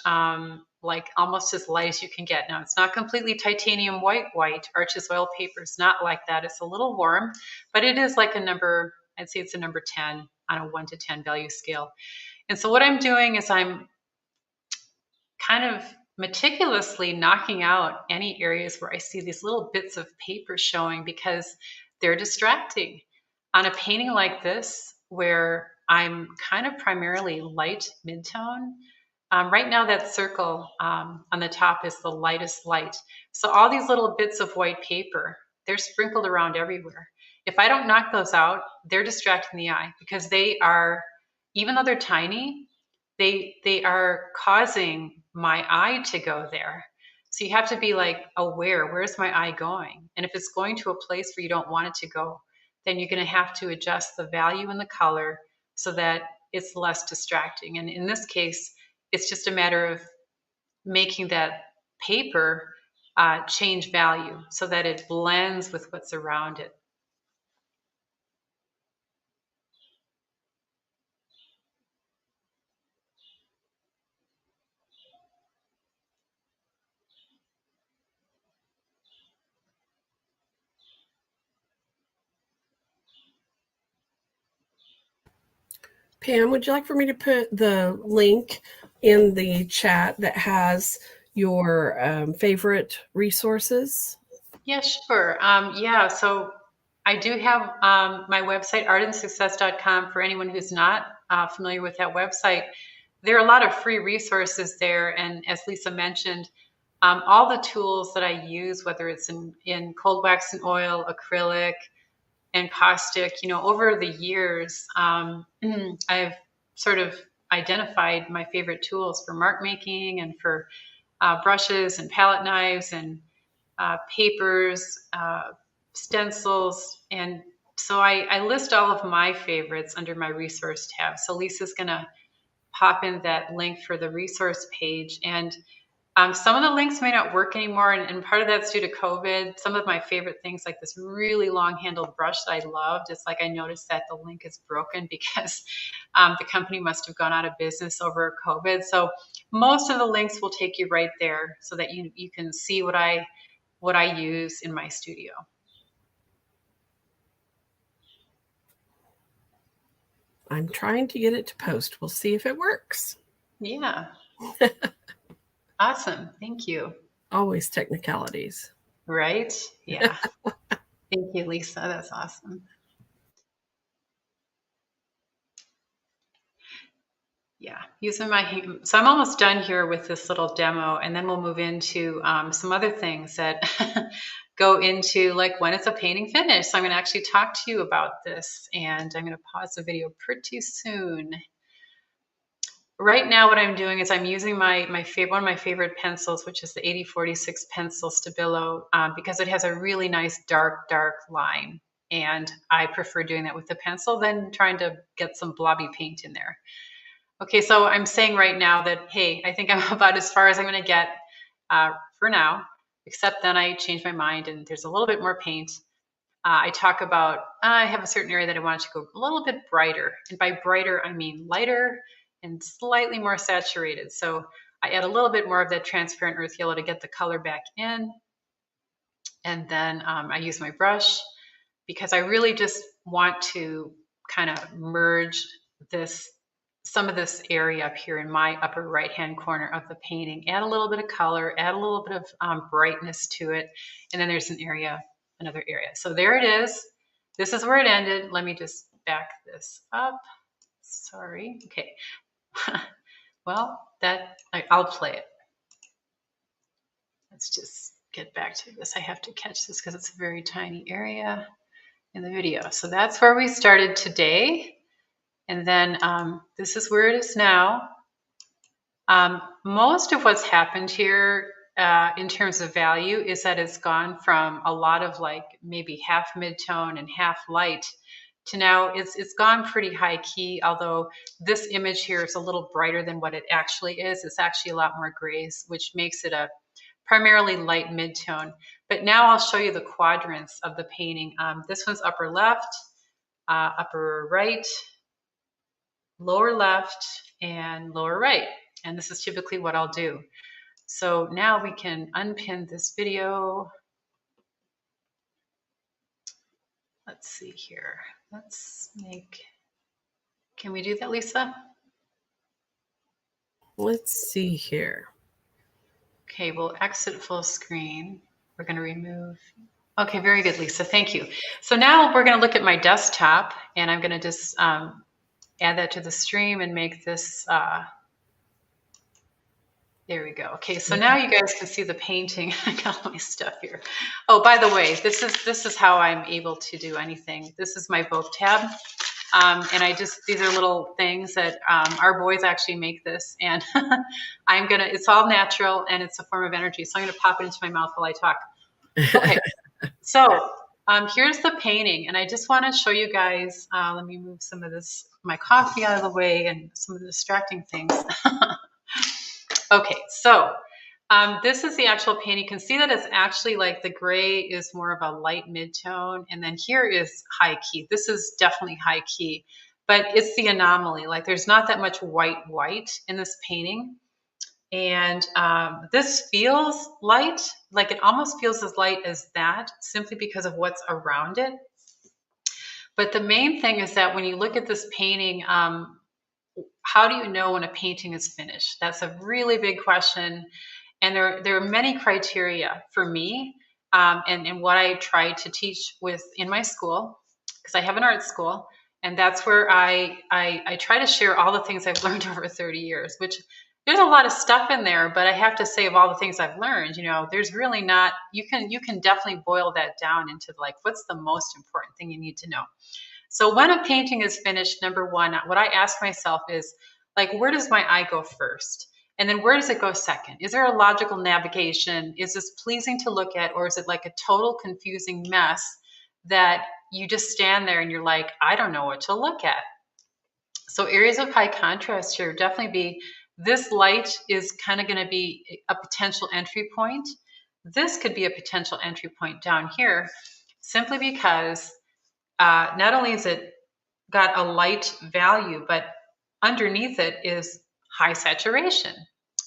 like almost as light as you can get. Now, it's not completely titanium white. Arches oil paper is not like that. It's a little warm, but it is like I'd say it's a number 10 on a 1 to 10 value scale. And so what I'm doing is I'm kind of meticulously knocking out any areas where I see these little bits of paper showing because they're distracting. On a painting like this, where I'm kind of primarily light mid-tone, right now that circle on the top is the lightest light. So all these little bits of white paper, they're sprinkled around everywhere. If I don't knock those out, they're distracting the eye because they are, even though they're tiny, they are causing my eye to go there. So you have to be like aware, where's my eye going? And if it's going to a place where you don't want it to go, then you're going to have to adjust the value and the color so that it's less distracting. And in this case, it's just a matter of making that paper change value so that it blends with what's around it. Pam, would you like for me to put the link in the chat that has your favorite resources? Yeah, sure. So I do have my website, artandsuccess.com, for anyone who's not familiar with that website. There are a lot of free resources there. And as Lisa mentioned, all the tools that I use, whether it's in cold wax and oil, acrylic, and caustic, over the years, I've sort of identified my favorite tools for mark making and for brushes and palette knives and papers, stencils. And so I list all of my favorites under my resource tab. So Lisa's going to pop in that link for the resource page. And some of the links may not work anymore, and part of that's due to COVID. Some of my favorite things, like this really long-handled brush that I loved, it's like I noticed that the link is broken because the company must have gone out of business over COVID. So most of the links will take you right there so that you can see what I use in my studio. I'm trying to get it to post. We'll see if it works. Yeah. Awesome. Thank you. Always technicalities. Right? Yeah. Thank you, Lisa. That's awesome. Yeah, so I'm almost done here with this little demo, and then we'll move into some other things that go into like when is a painting finished. So I'm going to actually talk to you about this, and I'm going to pause the video pretty soon. Right now, what I'm doing is I'm using one of my favorite pencils, which is the 8046 pencil Stabilo, because it has a really nice dark line. And I prefer doing that with the pencil than trying to get some blobby paint in there. Okay, so I'm saying right now that, hey, I think I'm about as far as I'm going to get for now, except then I change my mind and there's a little bit more paint. I talk about, I have a certain area that I want it to go a little bit brighter. And by brighter, I mean lighter and slightly more saturated. So I add a little bit more of that transparent earth yellow to get the color back in. And then I use my brush because I really just want to kind of merge some of this area up here in my upper right-hand corner of the painting, add a little bit of color, add a little bit of brightness to it. And then there's another area. So there it is. This is where it ended. Let me just back this up. Sorry. Okay. Well, I'll play it. Let's just get back to this. I have to catch this because it's a very tiny area in the video. So that's where we started today. And then this is where it is now. Most of what's happened here in terms of value is that it's gone from a lot of like maybe half mid-tone and half light to now it's gone pretty high key, although this image here is a little brighter than what it actually is. It's actually a lot more grays, which makes it a primarily light mid-tone. But now I'll show you the quadrants of the painting. This one's upper left, upper right, lower left, and lower right. And this is typically what I'll do. So now we can unpin this video. Let's see here. Can we do that, Lisa? Let's see here. Okay, we'll exit full screen. We're going to remove. Okay, very good, Lisa. Thank you. So now we're going to look at my desktop, and I'm going to just add that to the stream and make this. There we go. Okay, so now you guys can see the painting. I got all my stuff here. Oh, by the way, this is how I'm able to do anything. This is my Vogue tab. And these are little things that our boys actually make this, and it's all natural and it's a form of energy. So I'm gonna pop it into my mouth while I talk. Okay, so here's the painting, and I just wanna show you guys, let me move some of my coffee out of the way and some of the distracting things. Okay, so this is the actual painting. You can see that it's actually like the gray is more of a light mid-tone, and then here is high key. This is definitely high key, but it's the anomaly. Like there's not that much white in this painting. And this feels light, like it almost feels as light as that simply because of what's around it. But the main thing is that when you look at this painting, how do you know when a painting is finished? That's a really big question. And there are many criteria for me and what I try to teach in my school, because I have an art school. And that's where I try to share all the things I've learned over 30 years, which there's a lot of stuff in there. But I have to say, of all the things I've learned, there's really not, you can definitely boil that down into like, what's the most important thing you need to know? So when a painting is finished, number one, what I ask myself is like, where does my eye go first? And then where does it go second? Is there a logical navigation? Is this pleasing to look at? Or is it like a total confusing mess that you just stand there and you're like, I don't know what to look at? So areas of high contrast here would definitely be, this light is kind of going to be a potential entry point. This could be a potential entry point down here, simply because not only is it got a light value, but underneath it is high saturation.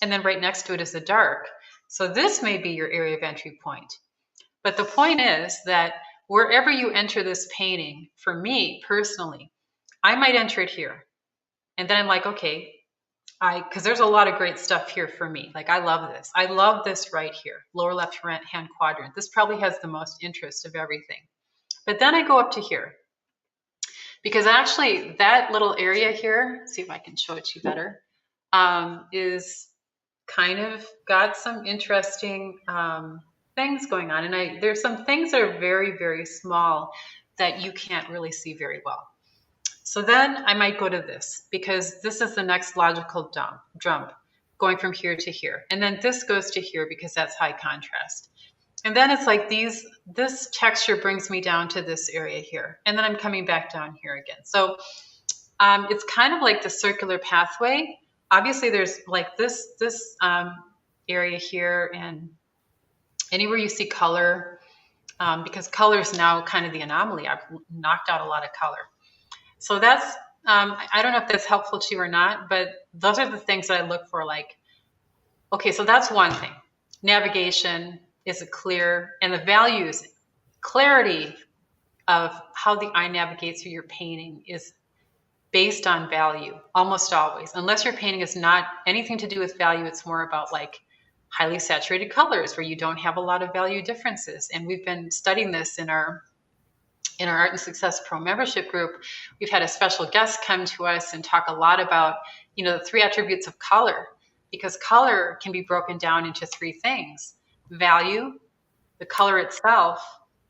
And then right next to it is a dark. So this may be your area of entry point. But the point is that wherever you enter this painting, for me personally, I might enter it here. And then I'm like, okay, because there's a lot of great stuff here for me. Like, I love this. I love this right here, lower left hand quadrant. This probably has the most interest of everything. But then I go up to here, because actually that little area here, see if I can show it to you better, is kind of got some interesting things going on. And there's some things that are very, very small that you can't really see very well. So then I might go to this, because this is the next logical jump, going from here to here. And then this goes to here because that's high contrast. And then it's like this texture brings me down to this area here. And then I'm coming back down here again. So it's kind of like the circular pathway. Obviously there's like this area here, and anywhere you see color, because color is now kind of the anomaly. I've knocked out a lot of color. So that's, I don't know if that's helpful to you or not, but those are the things that I look for. Like, okay, so that's one thing. Navigation, is it clear? And the values, clarity of how the eye navigates through your painting is based on value, almost always. Unless your painting is not anything to do with value, it's more about like highly saturated colors where you don't have a lot of value differences. And we've been studying this in our Art and Success Pro membership group. We've had a special guest come to us and talk a lot about, the 3 attributes of color, because color can be broken down into 3 things: value, the color itself,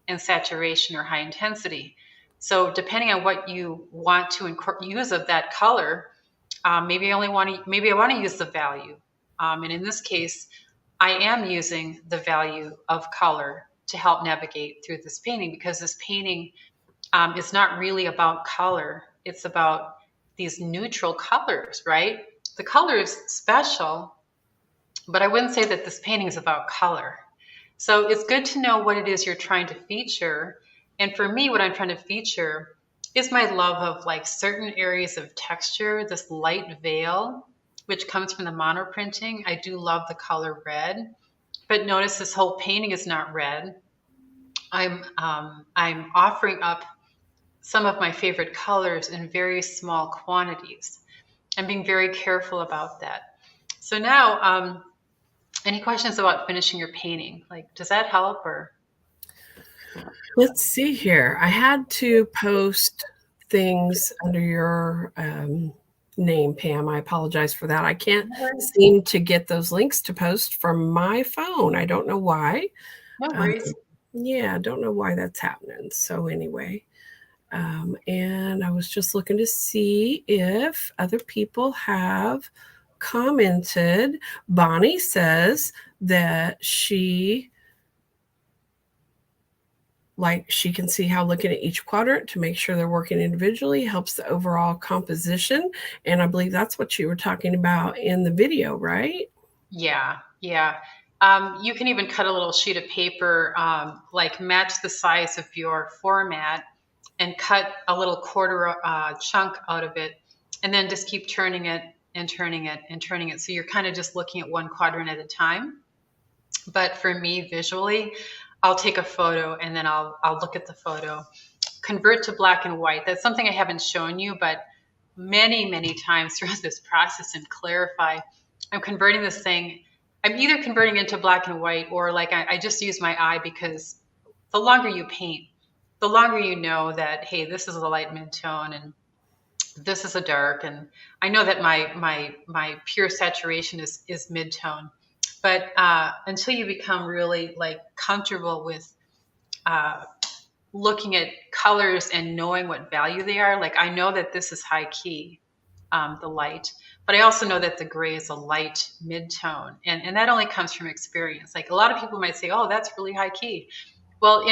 and saturation or high intensity. So depending on what you want to use of that color, maybe I want to use the value. And in this case, I am using the value of color to help navigate through this painting, because this painting is not really about color. It's about these neutral colors, right? The color is special, but I wouldn't say that this painting is about color. So it's good to know what it is you're trying to feature. And for me, what I'm trying to feature is my love of like certain areas of texture, this light veil, which comes from the monoprinting. I do love the color red. But notice this whole painting is not red. I'm offering up some of my favorite colors in very small quantities. I'm being very careful about that. So now, any questions about finishing your painting? Like, does that help? Or let's see here. I had to post things under your name, Pam. I apologize for that. I can't seem to get those links to post from my phone. I don't know why. No worries. Yeah, I don't know why that's happening. So anyway, and I was just looking to see if other people have commented. Bonnie says that she can see how looking at each quadrant to make sure they're working individually helps the overall composition. And I believe that's what you were talking about in the video, right? Yeah. You can even cut a little sheet of paper, like match the size of your format, and cut a little quarter chunk out of it, and then just keep turning it and turning it and turning it. So you're kind of just looking at one quadrant at a time. But for me, visually, I'll take a photo and then I'll look at the photo, convert to black and white. That's something I haven't shown you, but many, many times throughout this process and Clarify, I'm converting this thing. I'm either converting into black and white, or like I just use my eye, because the longer you paint, the longer you know that, hey, this is a light mid-tone and this is a dark. And I know that my pure saturation is mid-tone. But until you become really like comfortable with looking at colors and knowing what value they are, like I know that this is high key, the light, but I also know that the gray is a light mid-tone. And that only comes from experience. Like a lot of people might say, oh, that's really high key. Well,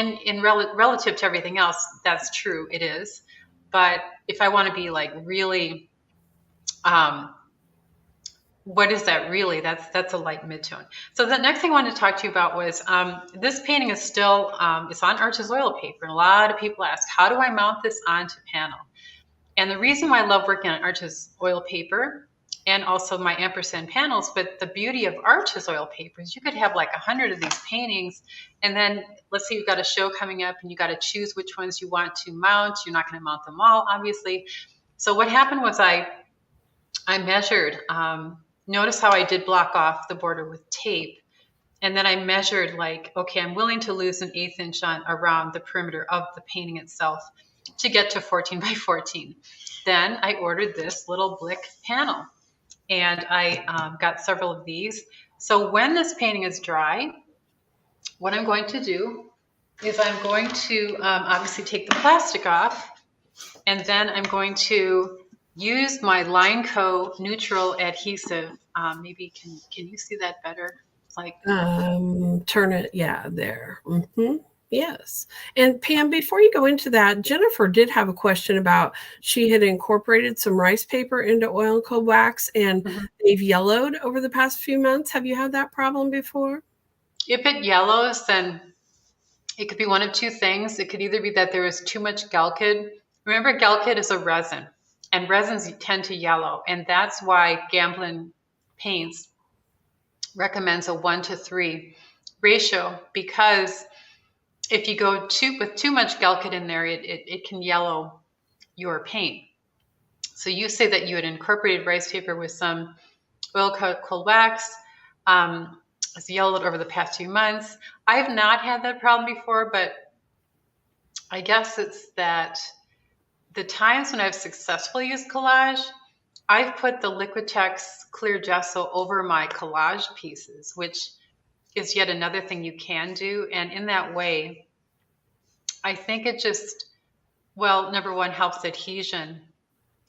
relative to everything else, that's true, it is. But if I want to be like really what is that really? That's a light midtone. So the next thing I wanted to talk to you about was this painting is still it's on Arches oil paper, and a lot of people ask, how do I mount this onto panel? And the reason why I love working on Arches oil paper and also my ampersand panels, but the beauty of Arches oil paper is you could have like 100 of these paintings, and then let's say you've got a show coming up and you got to choose which ones you want to mount. You're not going to mount them all, obviously. So what happened was I measured. Notice how I did block off the border with tape. And then I measured like, okay, I'm willing to lose an 1/8 inch on around the perimeter of the painting itself to get to 14 by 14. Then I ordered this little Blick panel, and I got several of these. So when this painting is dry, what I'm going to do is I'm going to obviously take the plastic off, and then I'm going to use my Lineco neutral adhesive. Maybe can you see that better? Like turn it, yeah, there. Yes. And Pam, before you go into that, Jennifer did have a question about, she had incorporated some rice paper into oil and cold wax, and they've yellowed over the past few months. Have you had that problem before? If it yellows, then it could be one of two things. It could either be that there is too much Gelkid. Remember, Gelkid is a resin, and resins tend to yellow, and that's why Gamblin Paints recommends a 1-to-3 ratio, because if you go with too much Gelkid in there, it can yellow your paint. So you say that you had incorporated rice paper with some oil cold wax. It's yellowed over the past few months. I have not had that problem before, but I guess it's that the times when I've successfully used collage, I've put the Liquitex clear gesso over my collage pieces, which is yet another thing you can do. And in that way, I think it just, well, number one, helps adhesion.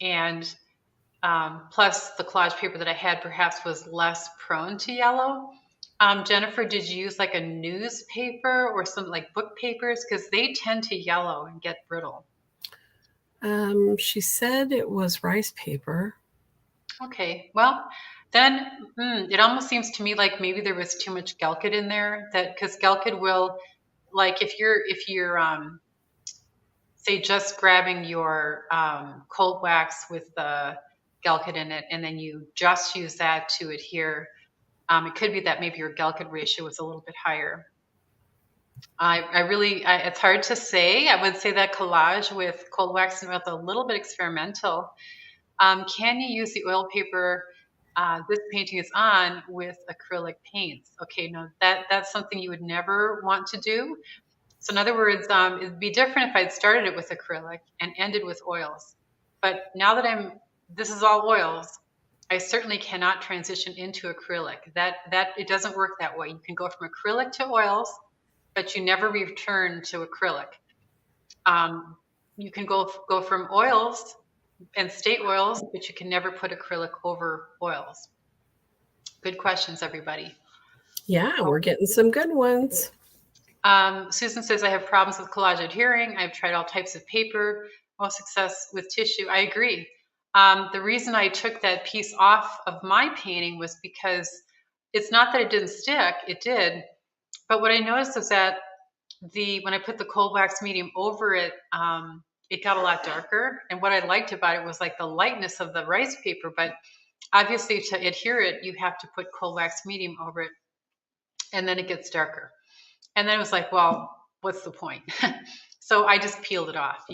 And plus the collage paper that I had perhaps was less prone to yellow. Jennifer, did you use like a newspaper or some like book papers? Because they tend to yellow and get brittle. She said it was rice paper. Okay, well, then it almost seems to me like maybe there was too much Gelkid in there. That because Gelkid will, like, if you're say just grabbing your cold wax with the Gelkid in it, and then you just use that to adhere, it could be that maybe your Gelkid ratio was a little bit higher. It's hard to say. I would say that collage with cold wax and oil is a little bit experimental. Can you use the oil paper this painting is on with acrylic paints? Okay, no, that's something you would never want to do. So in other words, it'd be different if I'd started it with acrylic and ended with oils. But now that this is all oils, I certainly cannot transition into acrylic. That it doesn't work that way. You can go from acrylic to oils, but you never return to acrylic. You can go from oils and stay oils, but you can never put acrylic over oils. Good questions, everybody. Yeah, we're getting some good ones. Susan says, I have problems with collage adhering. I've tried all types of paper, most success with tissue. I agree. The reason I took that piece off of my painting was because it's not that it didn't stick, it did. But what I noticed is that when I put the cold wax medium over it, it got a lot darker. And what I liked about it was like the lightness of the rice paper, but obviously to adhere it, you have to put cold wax medium over it, and then it gets darker. And then it was like, well, what's the point? So I just peeled it off,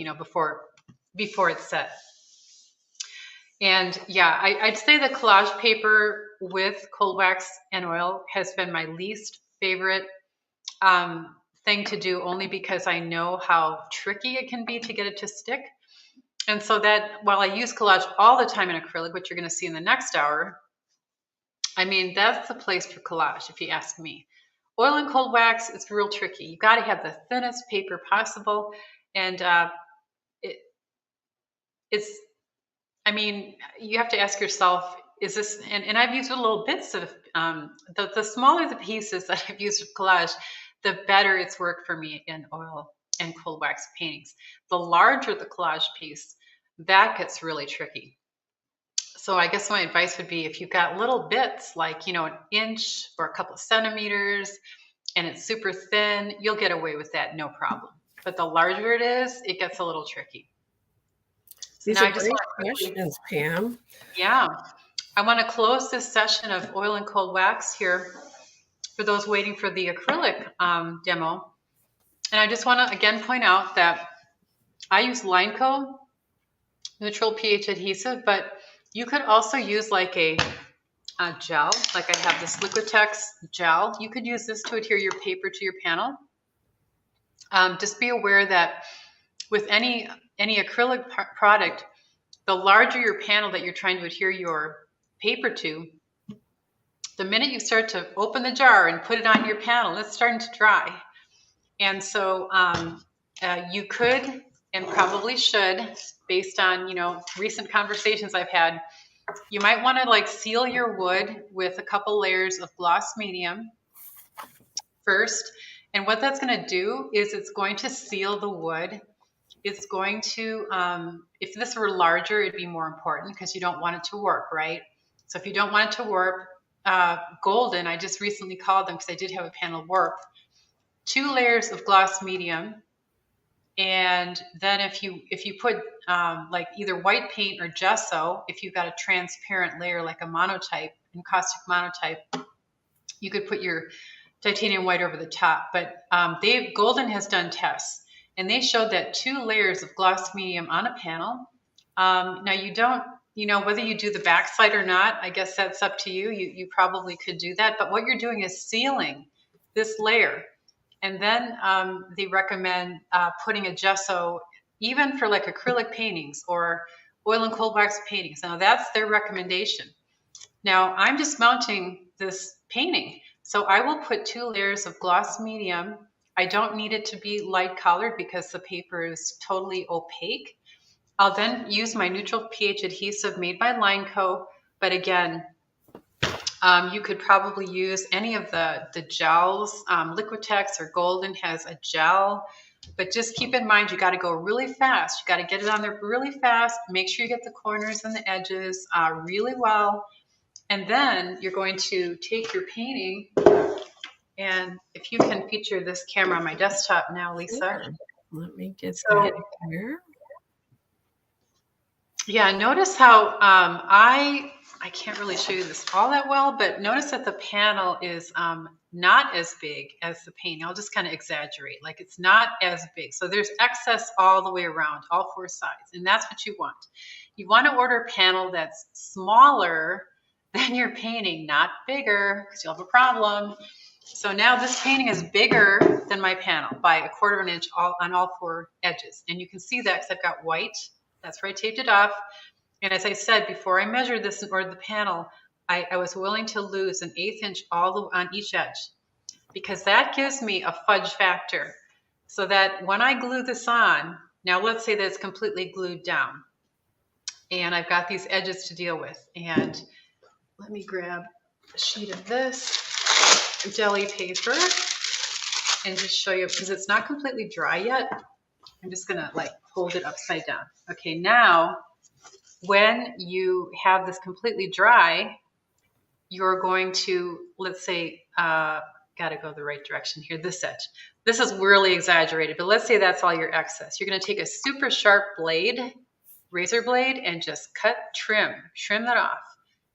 before it's set. And yeah, I'd say the collage paper with cold wax and oil has been my least favorite thing to do, only because I know how tricky it can be to get it to stick. And so that while I use collage all the time in acrylic, which you're going to see in the next hour, I mean, that's the place for collage, if you ask me. Oil and cold wax, it's real tricky. You got to have the thinnest paper possible. And you have to ask yourself, is this, and I've used little bits of, the smaller the pieces that I've used with collage, the better it's worked for me in oil and cold wax paintings. The larger the collage piece, that gets really tricky. So I guess my advice would be if you've got little bits like, an inch or a couple of centimeters and it's super thin, you'll get away with that, no problem. But the larger it is, it gets a little tricky. So these are great questions, Pam. Yeah. I want to close this session of oil and cold wax here for those waiting for the acrylic demo. And I just want to again point out that I use Lineco neutral pH adhesive, but you could also use like a gel, like I have this Liquitex gel. You could use this to adhere your paper to your panel. Just be aware that with any acrylic product, the larger your panel that you're trying to adhere your paper to, the minute you start to open the jar and put it on your panel, it's starting to dry. And so you could and probably should, based on recent conversations I've had, you might want to like seal your wood with a couple layers of gloss medium first. And what that's going to do is it's going to seal the wood. It's going to, if this were larger, it'd be more important because you don't want it to warp, right? So if you don't want it to warp, Golden, I just recently called them because I did have a panel warp, 2 layers of gloss medium. And then if you put like either white paint or gesso, if you've got a transparent layer like a monotype, encaustic monotype, you could put your titanium white over the top. But Golden has done tests, and they showed that 2 layers of gloss medium on a panel. Now you don't, whether you do the backside or not, I guess that's up to you. You probably could do that. But what you're doing is sealing this layer. And then they recommend putting a gesso, even for like acrylic paintings or oil and cold wax paintings. Now that's their recommendation. Now I'm just mounting this painting. So I will put 2 layers of gloss medium. I don't need it to be light colored because the paper is totally opaque. I'll then use my neutral pH adhesive made by Lineco. But again, you could probably use any of the gels. Liquitex or Golden has a gel, but just keep in mind, you got to go really fast. You got to get it on there really fast. Make sure you get the corners and the edges really well. And then you're going to take your painting, and if you can feature this camera on my desktop now, Lisa. Sure. Let me get that here. Yeah, notice how I can't really show you this all that well, but notice that the panel is not as big as the painting. I'll just kind of exaggerate, like it's not as big. So there's excess all the way around, all 4 sides, and that's what you want. You want to order a panel that's smaller than your painting, not bigger, because you'll have a problem. So now this painting is bigger than my panel by 1/4 of an inch on all 4 edges. And you can see that because I've got white. That's where I taped it off. And as I said, before I measured this and ordered the panel, I was willing to lose an 1/8 inch on each edge, because that gives me a fudge factor. So that when I glue this on, now let's say that it's completely glued down and I've got these edges to deal with. And let me grab a sheet of this deli paper and just show you, because it's not completely dry yet. I'm just gonna like hold it upside down. Okay, now when you have this completely dry, you're going to, let's say, gotta go the right direction here, this edge. This is really exaggerated, but let's say that's all your excess. You're gonna take a super sharp blade, razor blade, and just trim that off.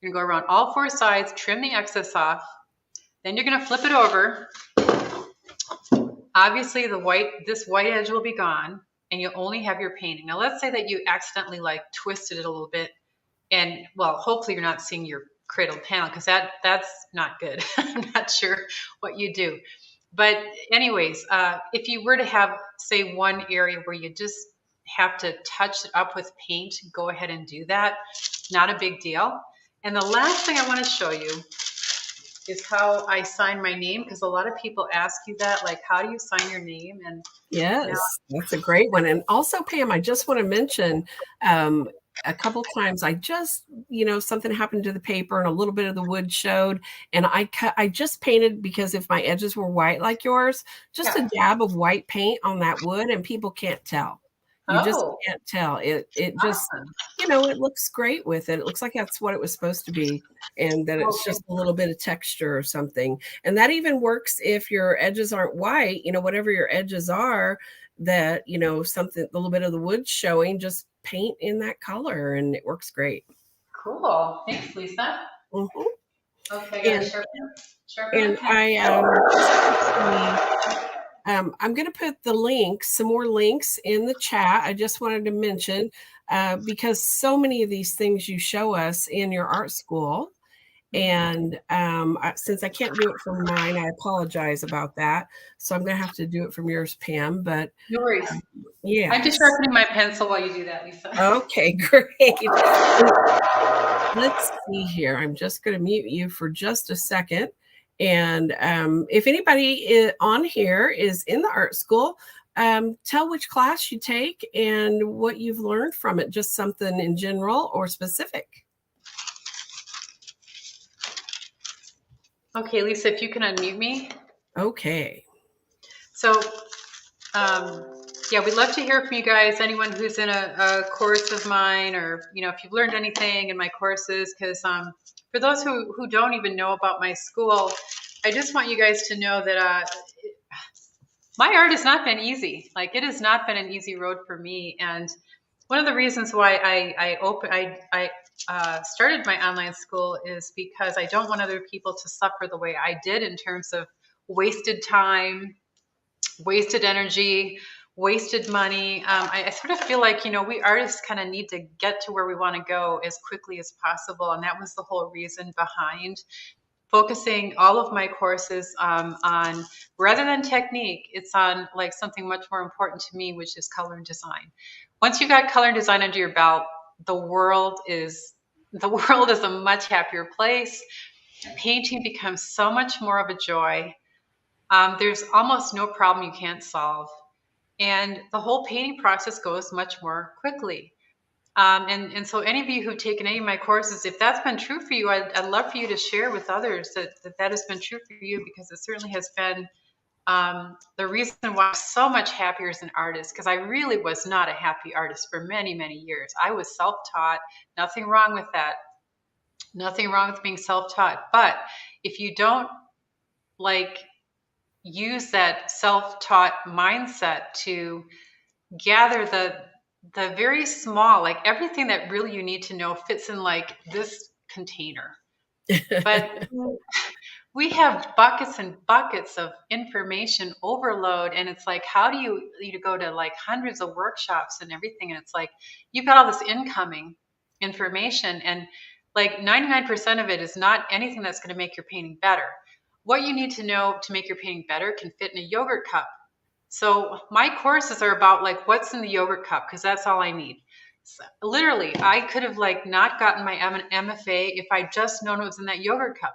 You're gonna go around all 4 sides, trim the excess off. Then you're gonna flip it over. Obviously this white edge will be gone, and you'll only have your painting. Now let's say that you accidentally like twisted it a little bit, and well, hopefully you're not seeing your cradled panel, because that's not good. I'm not sure what you do. But anyways, if you were to have, say, one area where you just have to touch it up with paint, go ahead and do that. Not a big deal. And the last thing I want to show you is how I sign my name, because a lot of people ask you that, like, how do you sign your name? And yes, that's a great one. And also, Pam, I just want to mention a couple of times I just, something happened to the paper and a little bit of the wood showed, and I just painted, because if my edges were white like yours, just a dab of white paint on that wood, and people can't tell. You just Oh, can't tell. It just, awesome. it looks great with it. It looks like that's what it was supposed to be, and that it's Okay. just a little bit of texture or something. And that even works if your edges aren't white, whatever your edges are, that, something, a little bit of the wood showing, just paint in that color and it works great. Cool. Thanks, Lisa. Mhm. Okay, I gotta And sharpen my and pen. I just quickly, I'm going to put the links, some more links in the chat. I just wanted to mention, because so many of these things you show us in your art school. And since I can't do it from mine, I apologize about that. So I'm going to have to do it from yours, Pam. But No worries. yeah. I'm just sharpening my pencil while you do that, Lisa. Okay, great. Let's see here. I'm just going to mute you for just a second. And if anybody on here is in the art school, tell which class you take and what you've learned from it, just something in general or specific. Okay, Lisa, if you can unmute me. Okay. So, yeah, we'd love to hear from you guys, anyone who's in a course of mine, or, if you've learned anything in my courses, because for those who don't even know about my school, I just want you guys to know that my art has not been easy. Like, it has not been an easy road for me. And one of the reasons why I started my online school is because I don't want other people to suffer the way I did in terms of wasted time, wasted energy, wasted money. I sort of feel like, we artists kind of need to get to where we want to go as quickly as possible. And that was the whole reason behind focusing all of my courses on, rather than technique, it's on like something much more important to me, which is color and design. Once you got color and design under your belt, the world is a much happier place. Painting becomes so much more of a joy. There's almost no problem you can't solve. And the whole painting process goes much more quickly. And so any of you who've taken any of my courses, if that's been true for you, I'd love for you to share with others that has been true for you, because it certainly has been the reason why I'm so much happier as an artist, because I really was not a happy artist for many, many years. I was self-taught. Nothing wrong with that. Nothing wrong with being self-taught. But if you don't use that self-taught mindset to gather the very small, like everything that really you need to know fits in like this container. But we have buckets and buckets of information overload, and it's like, how do you go to like hundreds of workshops and everything, and it's like you've got all this incoming information, and like 99% of it is not anything that's going to make your painting better. What you need to know to make your painting better can fit in a yogurt cup. So my courses are about like what's in the yogurt cup, because that's all I need. So, literally, I could have like not gotten my MFA if I just known it was in that yogurt cup.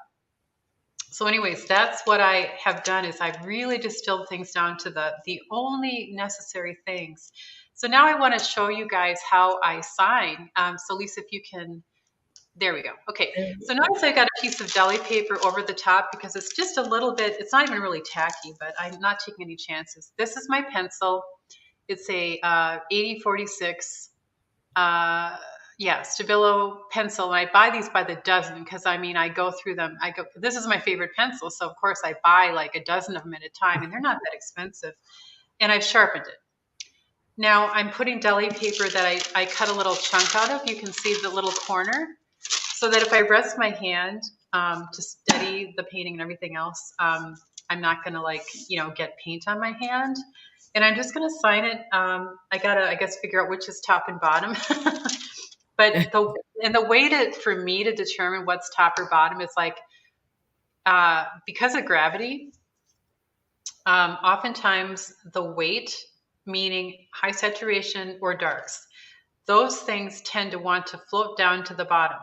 So anyways, that's what I have done, is I've really distilled things down to the only necessary things. So now I want to show you guys how I sign. So Lisa, if you can, there we go. Okay, so notice I got a piece of deli paper over the top because it's just a little bit, it's not even really tacky, but I'm not taking any chances. This is my pencil. It's a 8046 Stabilo pencil. And I buy these by the dozen because I go through them. This is my favorite pencil. So of course I buy like a dozen of them at a time, and they're not that expensive. And I've sharpened it. Now I'm putting deli paper that I cut a little chunk out of. You can see the little corner, so that if I rest my hand to steady the painting and everything else, I'm not going to get paint on my hand. And I'm just going to sign it. I got to, I guess, figure out which is top and bottom. But the way for me to determine what's top or bottom is like, because of gravity, oftentimes the weight, meaning high saturation or darks, those things tend to want to float down to the bottom.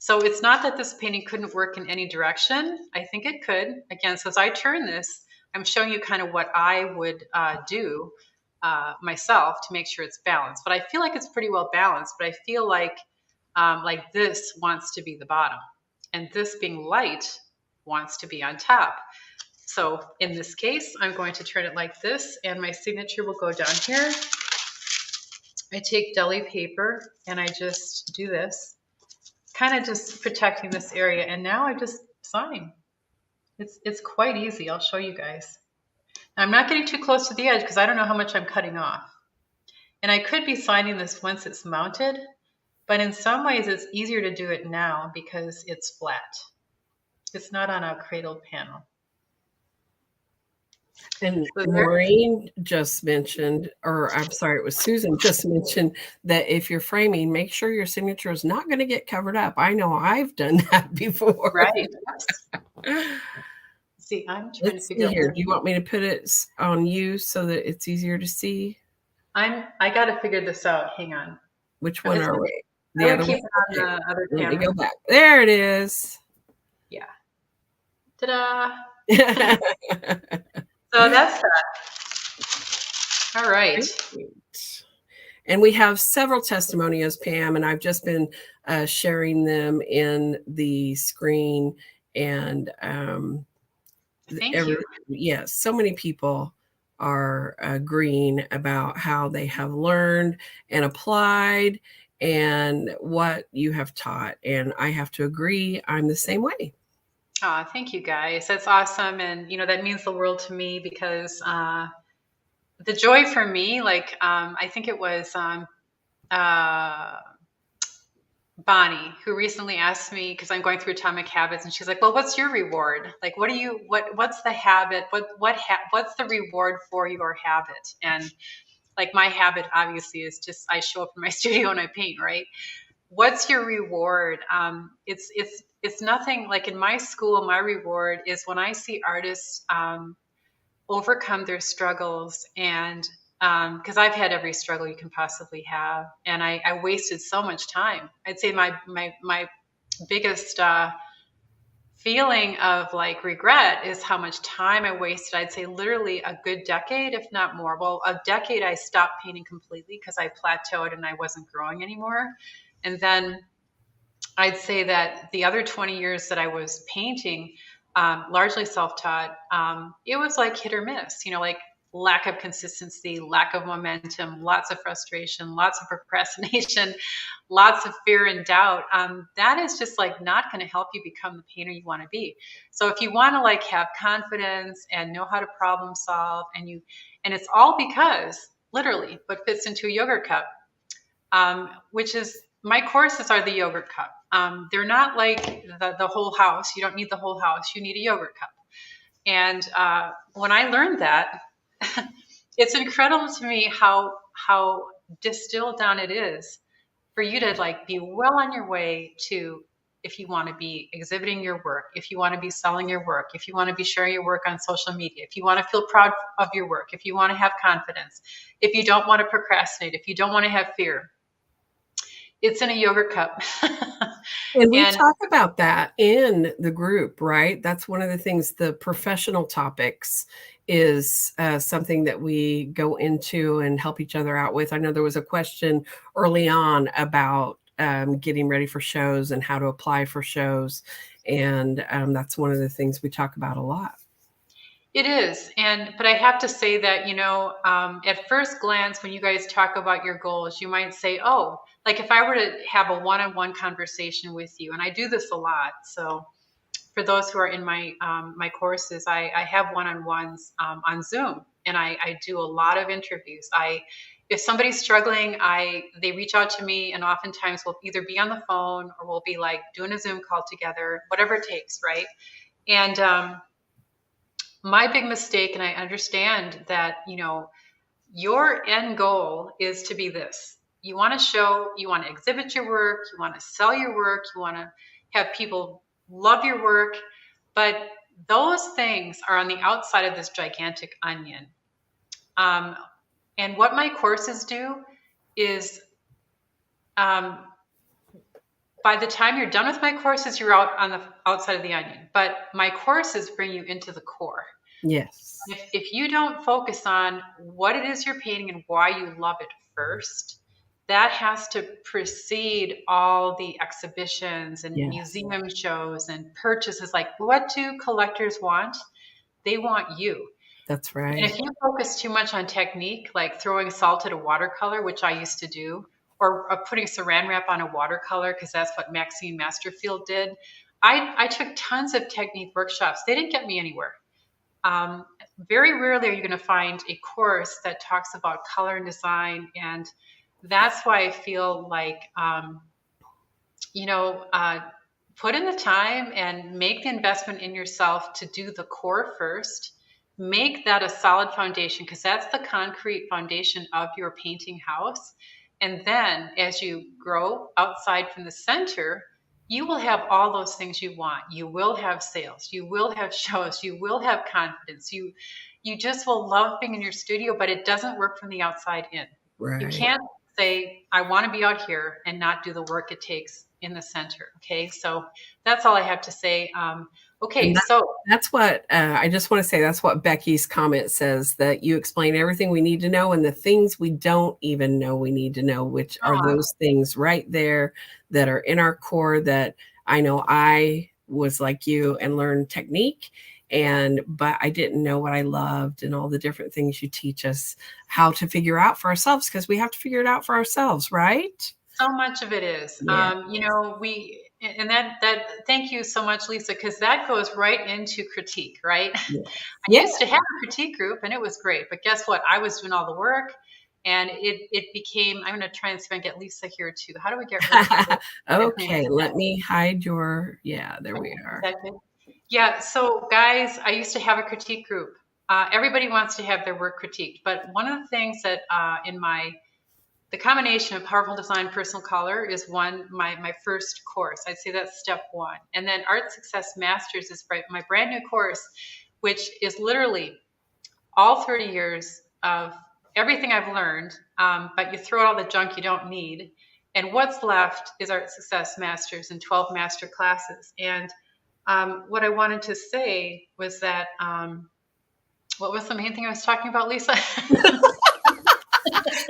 So it's not that this painting couldn't work in any direction. I think it could. Again, so as I turn this, I'm showing you kind of what I would do myself to make sure it's balanced. But I feel like it's pretty well balanced, but I feel like this wants to be the bottom, and this being light wants to be on top. So in this case, I'm going to turn it like this, and my signature will go down here. I take deli paper and I just do this, kind of just protecting this area. And now I just sign. It's quite easy. I'll show you guys. Now, I'm not getting too close to the edge because I don't know how much I'm cutting off. And I could be signing this once it's mounted, but in some ways it's easier to do it now because it's flat. It's not on a cradled panel. And Maureen just mentioned, or I'm sorry, it was Susan just mentioned that if you're framing, make sure your signature is not going to get covered up. I know I've done that before. Right. See, I'm trying to figure out here. Do you want me to put it on you so that it's easier to see? I got to figure this out. Hang on. Which one are we? The other one. On the other camera. Let me go back. There it is. Yeah. Ta-da. So that's that. All right. And we have several testimonials, Pam, and I've just been sharing them in the screen. And thank you. Yes, so many people are agreeing about how they have learned and applied and what you have taught. And I have to agree, I'm the same way. Oh, thank you guys. That's awesome. And, that means the world to me because the joy for me, like, I think it was Bonnie who recently asked me, because I'm going through Atomic Habits, and she's like, well, what's your reward? Like, what's the habit? What's the reward for your habit? And like my habit obviously is just, I show up in my studio and I paint, right? What's your reward? It's nothing. Like in my school, my reward is when I see artists overcome their struggles, and because I've had every struggle you can possibly have, and I wasted so much time. I'd say my biggest feeling of like regret is how much time I wasted. I'd say literally a good decade, if not more. Well, a decade I stopped painting completely because I plateaued and I wasn't growing anymore. And then I'd say that the other 20 years that I was painting, largely self-taught, it was like hit or miss, like lack of consistency, lack of momentum, lots of frustration, lots of procrastination, lots of fear and doubt. That is just like not going to help you become the painter you want to be. So if you want to like have confidence and know how to problem solve, and it's all because literally what fits into a yogurt cup, which is, my courses are the yogurt cup. They're not like the whole house. You don't need the whole house. You need a yogurt cup. And when I learned that, it's incredible to me how distilled down it is for you to like be well on your way to, if you want to be exhibiting your work, if you want to be selling your work, if you want to be sharing your work on social media, if you want to feel proud of your work, if you want to have confidence, if you don't want to procrastinate, if you don't want to have fear, it's in a yogurt cup. And we talk about that in the group, right? That's one of the things, the professional topics is something that we go into and help each other out with. I know there was a question early on about getting ready for shows and how to apply for shows. And that's one of the things we talk about a lot. It is. But I have to say that, at first glance, when you guys talk about your goals, you might say, oh, like if I were to have a one-on-one conversation with you, and I do this a lot. So for those who are in my courses, I have one-on-ones on Zoom, and I do a lot of interviews. If somebody's struggling, they reach out to me, and oftentimes we'll either be on the phone or we'll be like doing a Zoom call together, whatever it takes, right? And my big mistake, and I understand that, your end goal is to be this. You want to show, you want to exhibit your work, you want to sell your work, you want to have people love your work, but those things are on the outside of this gigantic onion. And what my courses do is, by the time you're done with my courses, you're out on the outside of the onion. But my courses bring you into the core. Yes. If you don't focus on what it is you're painting and why you love it first, that has to precede all the exhibitions and museum shows and purchases. Like, what do collectors want? They want you. That's And right. if you focus too much on technique, like throwing salt at a watercolor, which I used to do, or putting saran wrap on a watercolor, because that's what Maxine Masterfield did, I took tons of technique workshops. They didn't get me anywhere. Very rarely are you going to find a course that talks about color and design. And that's why I feel like, you know, put in the time and make the investment in yourself to do the core first. Make that a solid foundation, because that's the concrete foundation of your painting house. And then as you grow outside from the center, you will have all those things you want. You will have sales, you will have shows, you will have confidence. You just will love being in your studio, but it doesn't work from the outside in. You Right. can't say, I want to be out here and not do the work it takes in the center. Okay. So that's all I have to say. Okay. So That's what I just want to say. That's what Becky's comment says, that you explain everything we need to know and the things we don't even know we need to know, which are those things right there that are in our core that I know I was like you and learned technique. But I didn't know what I loved and all the different things you teach us how to figure out for ourselves, because we have to figure it out for ourselves, right? so much of it is, Yeah. you know, thank you so much, Lisa, because that goes right into critique, right? Yeah. I used to have a critique group and it was great, but guess what? I was doing all the work and it became, I'm going to try and see if I can get Lisa here too. How do we get rid of it? Okay, let me hide your, there we are. Yeah, so guys, I used to have a critique group. Everybody wants to have their work critiqued, but one of the things that in the combination of Powerful Design, Personal Color is my first course. I'd say that's step one. And then Art Success Masters is my brand new course, which is literally all 30 years of everything I've learned, but you throw out all the junk you don't need. And what's left is Art Success Masters and 12 master classes. And what I wanted to say was that, what was the main thing I was talking about, Lisa?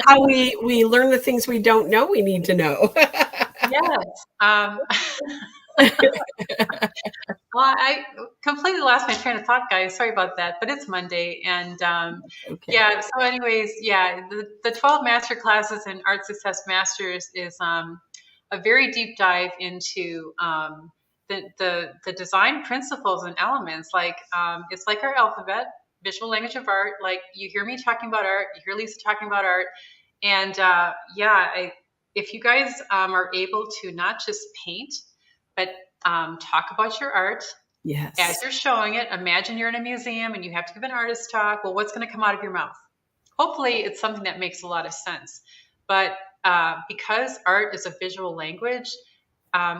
How we learn the things we don't know we need to know. Yes. Well, I completely lost my train of thought, guys. Sorry about that, but it's Monday. And Okay. yeah, so anyways, yeah, the 12 master classes in Art Success Masters is a very deep dive into the design principles and elements. Like it's like our alphabet, visual language of art. Like you hear me talking about art, you hear Lisa talking about art. And if you guys are able to not just paint, but talk about your art. Yes. As you're showing it, imagine you're in a museum and you have to give an artist talk. Well, what's going to come out of your mouth? Hopefully it's something that makes a lot of sense. But because art is a visual language,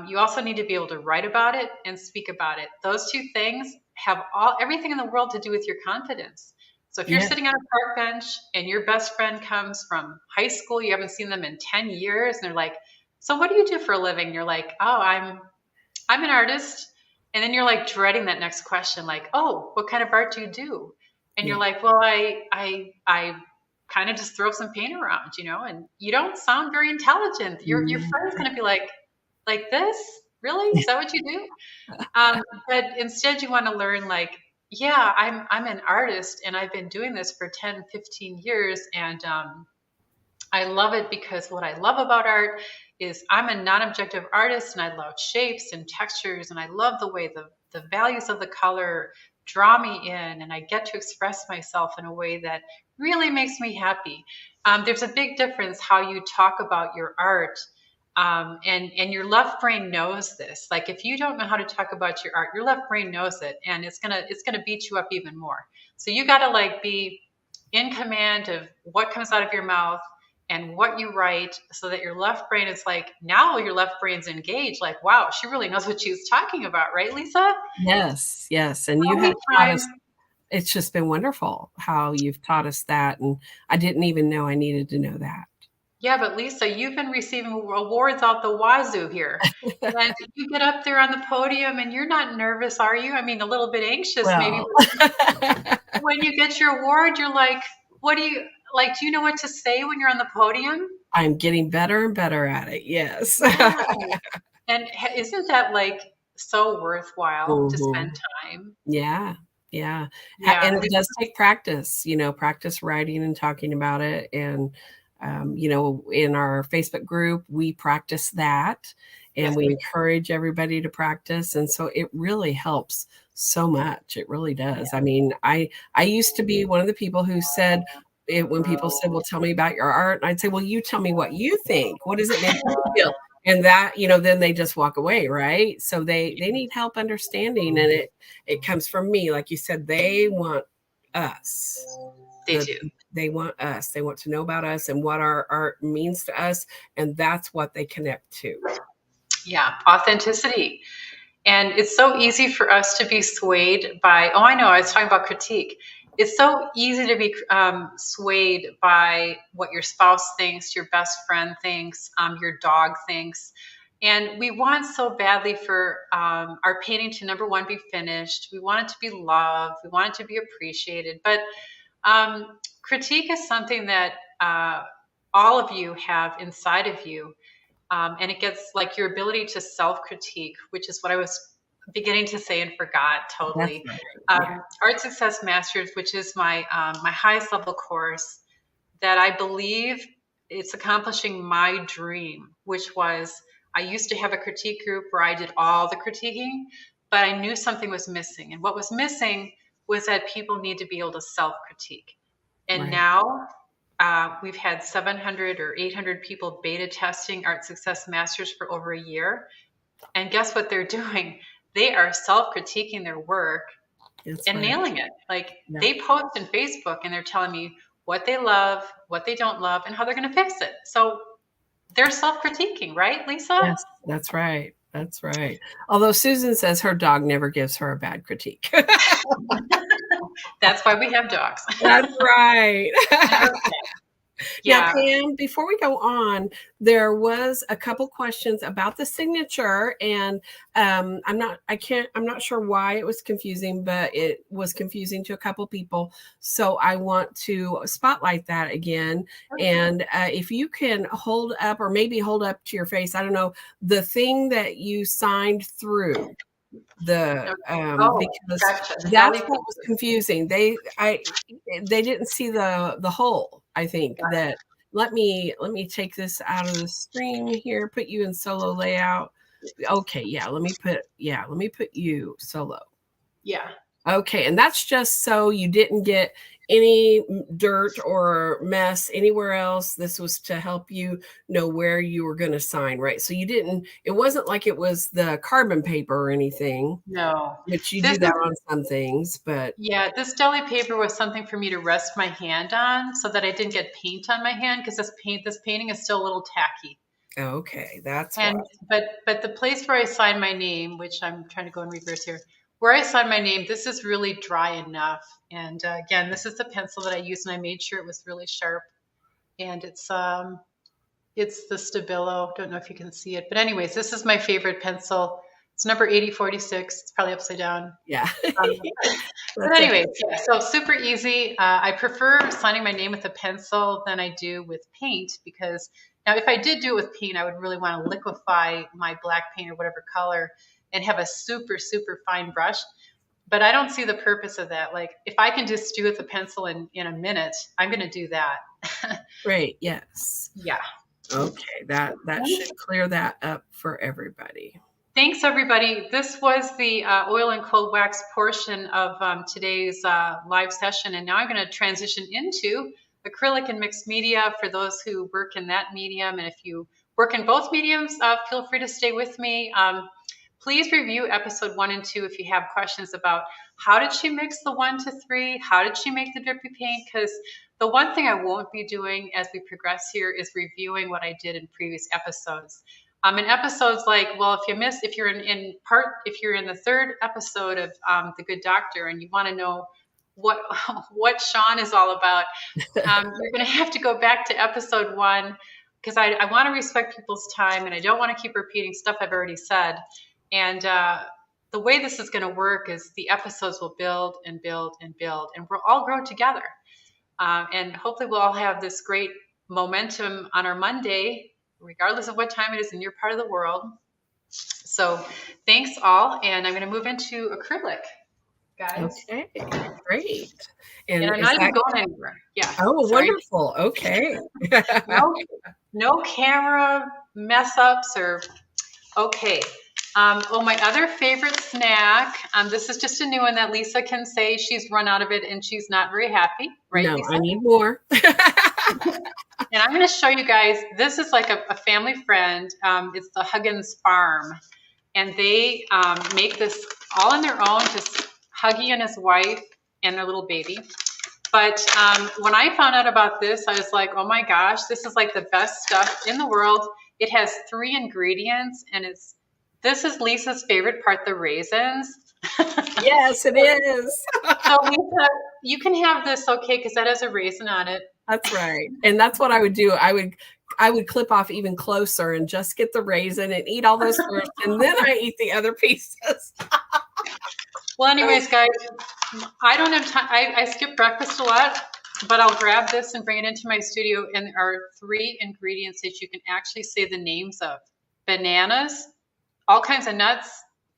you also need to be able to write about it and speak about it. Those two things have everything in the world to do with your confidence. So if you're sitting on a park bench and your best friend comes from high school, you haven't seen them in 10 years, and they're like, so what do you do for a living? And you're like, oh, I'm an artist. And then you're like dreading that next question, like, oh, what kind of art do you do? And you're like, well, I kind of just throw some paint around, you know, and you don't sound very intelligent. Your friend's going to be like this? Really? Is that what you do? But instead you want to learn, like, yeah, I'm an artist and I've been doing this for 10, 15 years. And I love it because what I love about art is I'm a non-objective artist and I love shapes and textures. And I love the way the values of the color draw me in, and I get to express myself in a way that really makes me happy. There's a big difference how you talk about your art. And your left brain knows this. Like if you don't know how to talk about your art, your left brain knows it, and it's gonna beat you up even more. So you gotta like be in command of what comes out of your mouth and what you write, so that your left brain is like, now your left brain's engaged. Like, wow, she really knows what she's talking about, right, Lisa? Yes. And you have taught us. It's just been wonderful how you've taught us that, and I didn't even know I needed to know that. Yeah, but Lisa, you've been receiving awards out the wazoo here. And you get up there on the podium and you're not nervous, are you? I mean, a little bit anxious, maybe. When you get your award, you're like, what do you like? Do you know what to say when you're on the podium? I'm getting better and better at it. Yes. Yeah. And isn't that like so worthwhile to spend time? Yeah. Yeah. Yeah. And it does take practice, practice writing and talking about it. And, in our Facebook group, we practice that and Yes. we encourage everybody to practice. And so it really helps so much. It really does. I mean, I used to be one of the people who said, when people said, well, tell me about your art, I'd say, well, you tell me what you think. What does it make you feel? And that, then they just walk away, right? So they need help understanding, and it comes from me. Like you said, they want us. They do. They want us. They want to know about us and what our art means to us, and that's what they connect to. Yeah, authenticity. And it's so easy for us to be swayed by, oh, I know, I was talking about critique. It's so easy to be swayed by what your spouse thinks, your best friend thinks, your dog thinks. And we want so badly for our painting to, number one, be finished. We want it to be loved. We want it to be appreciated. But critique is something that all of you have inside of you. And it gets like your ability to self-critique, which is what I was beginning to say and forgot totally. Right. Art Success Masters, which is my my highest level course, that I believe it's accomplishing my dream, which was I used to have a critique group where I did all the critiquing, but I knew something was missing. And what was missing was that people need to be able to self-critique. And Right. now we've had 700 or 800 people beta testing Art Success Masters for over a year. And guess what they're doing? They are self-critiquing their work That's and right. nailing it. Like Yeah. they post on Facebook and they're telling me what they love, what they don't love, and how they're going to fix it. So they're self-critiquing, right, Lisa? Yes, that's right. That's right. Although Susan says her dog never gives her a bad critique. That's why we have dogs. That's right. Yeah. Now, Pam, before we go on, there was a couple questions about the signature, and I'm not sure why it was confusing, but it was confusing to a couple people. So I want to spotlight that again. And if you can hold up, or maybe hold up to your face, I don't know, the thing that you signed through. Because Gotcha. that's what was confusing. They didn't see the hole. I think that let me take this out of the screen here, put you in solo layout. Okay, let me put you solo. Yeah. Okay, and that's just so you didn't get any dirt or mess anywhere else. This was to help you know where you were going to sign, right? So it wasn't like it was the carbon paper or anything. No. Which you do that on some things, but. Yeah, this deli paper was something for me to rest my hand on so that I didn't get paint on my hand, because this painting is still a little tacky. Okay, that's but the place where I sign my name, which I'm trying to go in reverse here, where I sign my name, this is really dry enough. And again, this is the pencil that I used, and I made sure it was really sharp. And it's the Stabilo. Don't know if you can see it, but anyways, this is my favorite pencil. It's number 8046. It's probably upside down. Yeah. But anyways, yeah, so super easy. I prefer signing my name with a pencil than I do with paint, because now if I did do it with paint, I would really want to liquefy my black paint or whatever color and have a super, super fine brush. But I don't see the purpose of that. Like if I can just do it with a pencil in a minute, I'm going to do that. Great. Yes. Yeah. Okay. That should clear that up for everybody. Thanks, everybody. This was the oil and cold wax portion of today's live session. And now I'm going to transition into acrylic and mixed media for those who work in that medium. And if you work in both mediums, feel free to stay with me. Please review episode 1 and 2 if you have questions about how did she mix the 1 to 3? How did she make the drippy paint? Because the one thing I won't be doing as we progress here is reviewing what I did in previous episodes. In episodes like, well, if you're in the third episode of The Good Doctor and you want to know what Sean is all about, you're going to have to go back to episode 1, because I want to respect people's time and I don't want to keep repeating stuff I've already said. And the way this is going to work is the episodes will build and build and build, and we'll all grow together. And hopefully we'll all have this great momentum on our Monday, regardless of what time it is in your part of the world. So thanks all. And I'm going to move into acrylic. guys. Okay, great. And I'm is not even that going anywhere. Yeah. Oh, Sorry. wonderful. Okay. No camera mess ups or okay. Oh, my other favorite snack. This is just a new one that Lisa can say she's run out of it and she's not very happy, right, No, Lisa? I need more. And I'm going to show you guys. This is like a family friend. It's the Huggins Farm, and they make this all on their own. Just Huggy and his wife and their little baby. But when I found out about this, I was like, oh my gosh, this is like the best stuff in the world. It has 3 ingredients, and this is Lisa's favorite part, the raisins. Yes, it is. So Lisa, you can have this, okay, because that has a raisin on it. That's right. And that's what I would do. I would clip off even closer and just get the raisin and eat all those first, and then I eat the other pieces. Well, anyways, guys, I don't have time. I skip breakfast a lot, but I'll grab this and bring it into my studio. And there are 3 ingredients that you can actually say the names of: bananas, all kinds of nuts,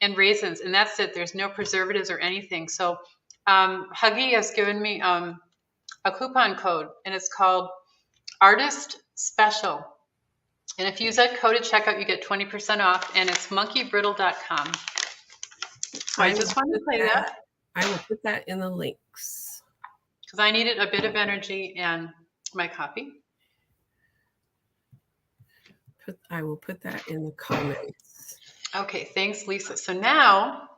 and raisins. And that's it. There's no preservatives or anything. So Huggy has given me a coupon code, and it's called Artist Special. And if you use that code at checkout, you get 20% off, and it's monkeybrittle.com. So I just wanted to play that. I will put that in the links. Because I needed a bit of energy and my coffee. I will put that in the comments. Okay, thanks, Lisa. So now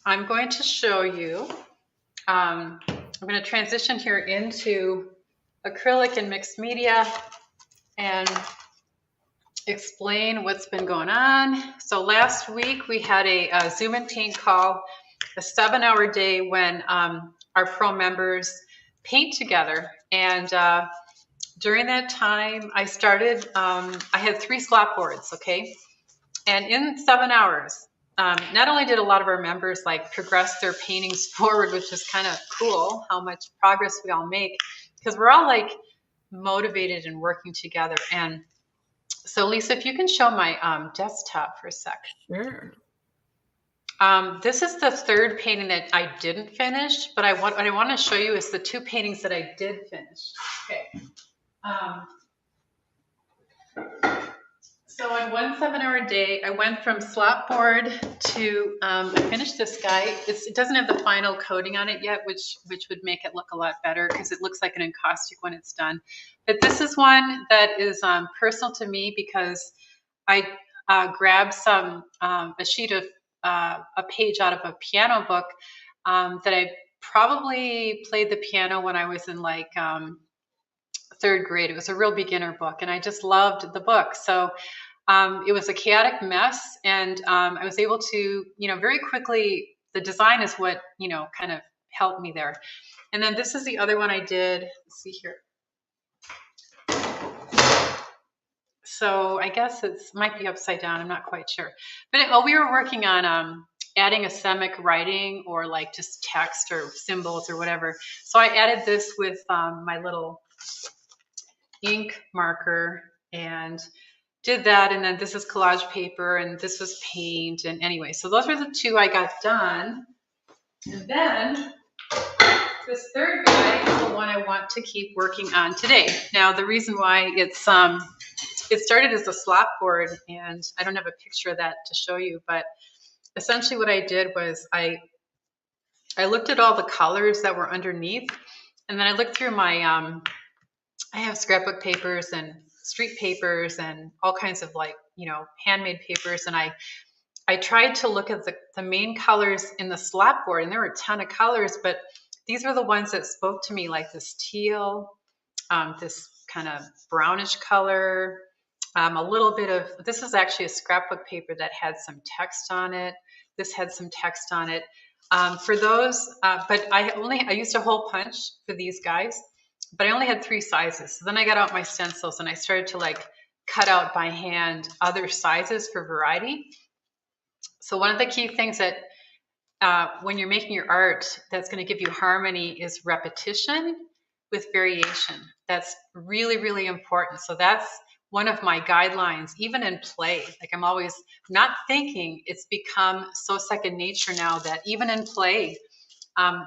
I'm going to show you, I'm going to transition here into acrylic and mixed media and explain what's been going on. So last week we had a Zoom and Paint call, a 7-hour day when our pro members paint together. And during that time, I started, I had 3 slop boards, okay? And in 7 hours, not only did a lot of our members like progress their paintings forward, which is kind of cool how much progress we all make, because we're all like motivated and working together. And so Lisa, if you can show my desktop for a sec. Sure. This is the 3rd painting that I didn't finish, but what I want to show you is the 2 paintings that I did finish. Okay. So in one 7-hour day, I went from slop board to, I finished this guy. It doesn't have the final coating on it yet, which would make it look a lot better because it looks like an encaustic when it's done. But this is one that is personal to me because I grabbed a sheet of a page out of a piano book that I probably played the piano when I was in like 3rd grade. It was a real beginner book, and I just loved the book. So it was a chaotic mess, and I was able to, very quickly, the design is what, kind of helped me there. And then this is the other one I did. Let's see here. So I guess it might be upside down. I'm not quite sure. But we were working on adding a semic writing or like just text or symbols or whatever. So I added this with my little ink marker and did that. And then this is collage paper and this was paint. And anyway, so those are the 2 I got done. And then this 3rd guy is the one I want to keep working on today. Now, the reason why it started as a slop board, and I don't have a picture of that to show you, but essentially what I did was I looked at all the colors that were underneath, and then I looked through my, I have scrapbook papers and street papers and all kinds of like, handmade papers. And I tried to look at the main colors in the slop board, and there were a ton of colors, but these were the ones that spoke to me, like this teal, this kind of brownish color, a little bit of, this is actually a scrapbook paper that had some text on it. This had some text on it. For those, but I used a hole punch for these guys, but I only had 3 sizes. So then I got out my stencils and I started to like cut out by hand other sizes for variety. So one of the key things that when you're making your art that's going to give you harmony is repetition with variation. That's really, really important. So that's one of my guidelines, even in play. Like I'm always not thinking, it's become so second nature now that even in play,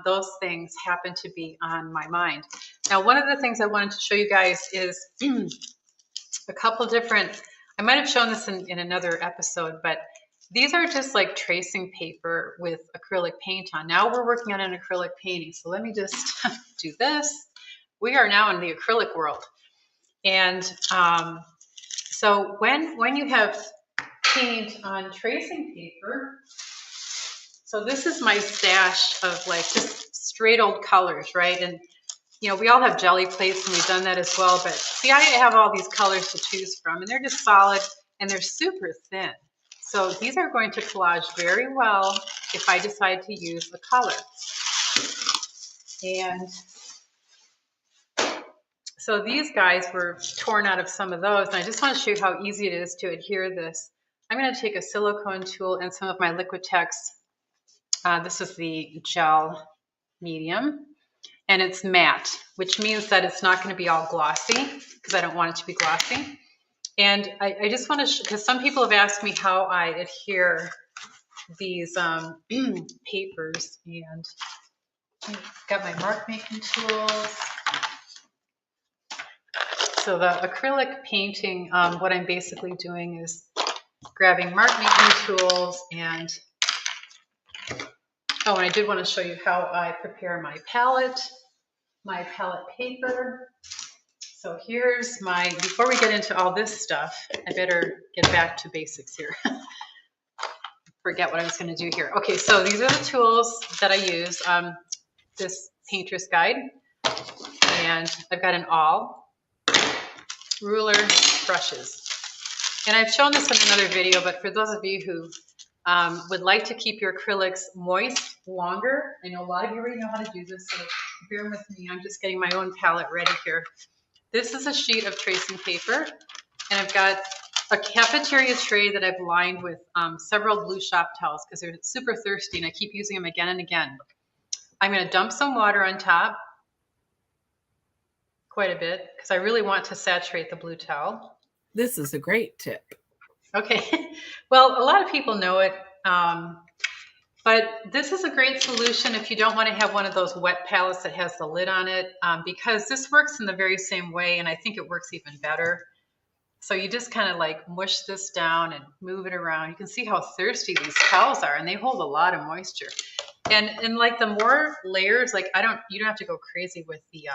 those things happen to be on my mind. Now, one of the things I wanted to show you guys is a couple different, I might have shown this in another episode, but these are just like tracing paper with acrylic paint on. Now we're working on an acrylic painting. So let me just do this. We are now in the acrylic world. And so when you have paint on tracing paper, so this is my stash of like just straight old colors, right? And you know, we all have jelly plates and we've done that as well, but see, I have all these colors to choose from and they're just solid and they're super thin. So these are going to collage very well if I decide to use a color. And so these guys were torn out of some of those, and I just want to show you how easy it is to adhere this. I'm going to take a silicone tool and some of my Liquitex. This is the gel medium. And it's matte, which means that it's not going to be all glossy because I don't want it to be glossy. And I just want to, because some people have asked me how I adhere these papers, and I've got my mark making tools. So the acrylic painting, what I'm basically doing is grabbing mark making tools and, oh, and I did want to show you how I prepare my palette paper. So here's my, before we get into all this stuff, I better get back to basics here. Forget what I was going to do here. Okay, so these are the tools that I use. This painter's guide, and I've got an awl, ruler, brushes. And I've shown this in another video, but for those of you who would like to keep your acrylics moist longer, I know a lot of you already know how to do this, so bear with me. I'm just getting my own palette ready here. This is a sheet of tracing paper, and I've got a cafeteria tray that I've lined with several blue shop towels because they're super thirsty and I keep using them again and again. I'm going to dump some water on top, quite a bit, because I really want to saturate the blue towel. This is a great tip. Okay, well, a lot of people know it, but this is a great solution if you don't want to have one of those wet palettes that has the lid on it, because this works in the very same way, and I think it works even better. So you just kind of like mush this down and move it around. You can see how thirsty these towels are, and they hold a lot of moisture. And like the more layers, like you don't have to go crazy with the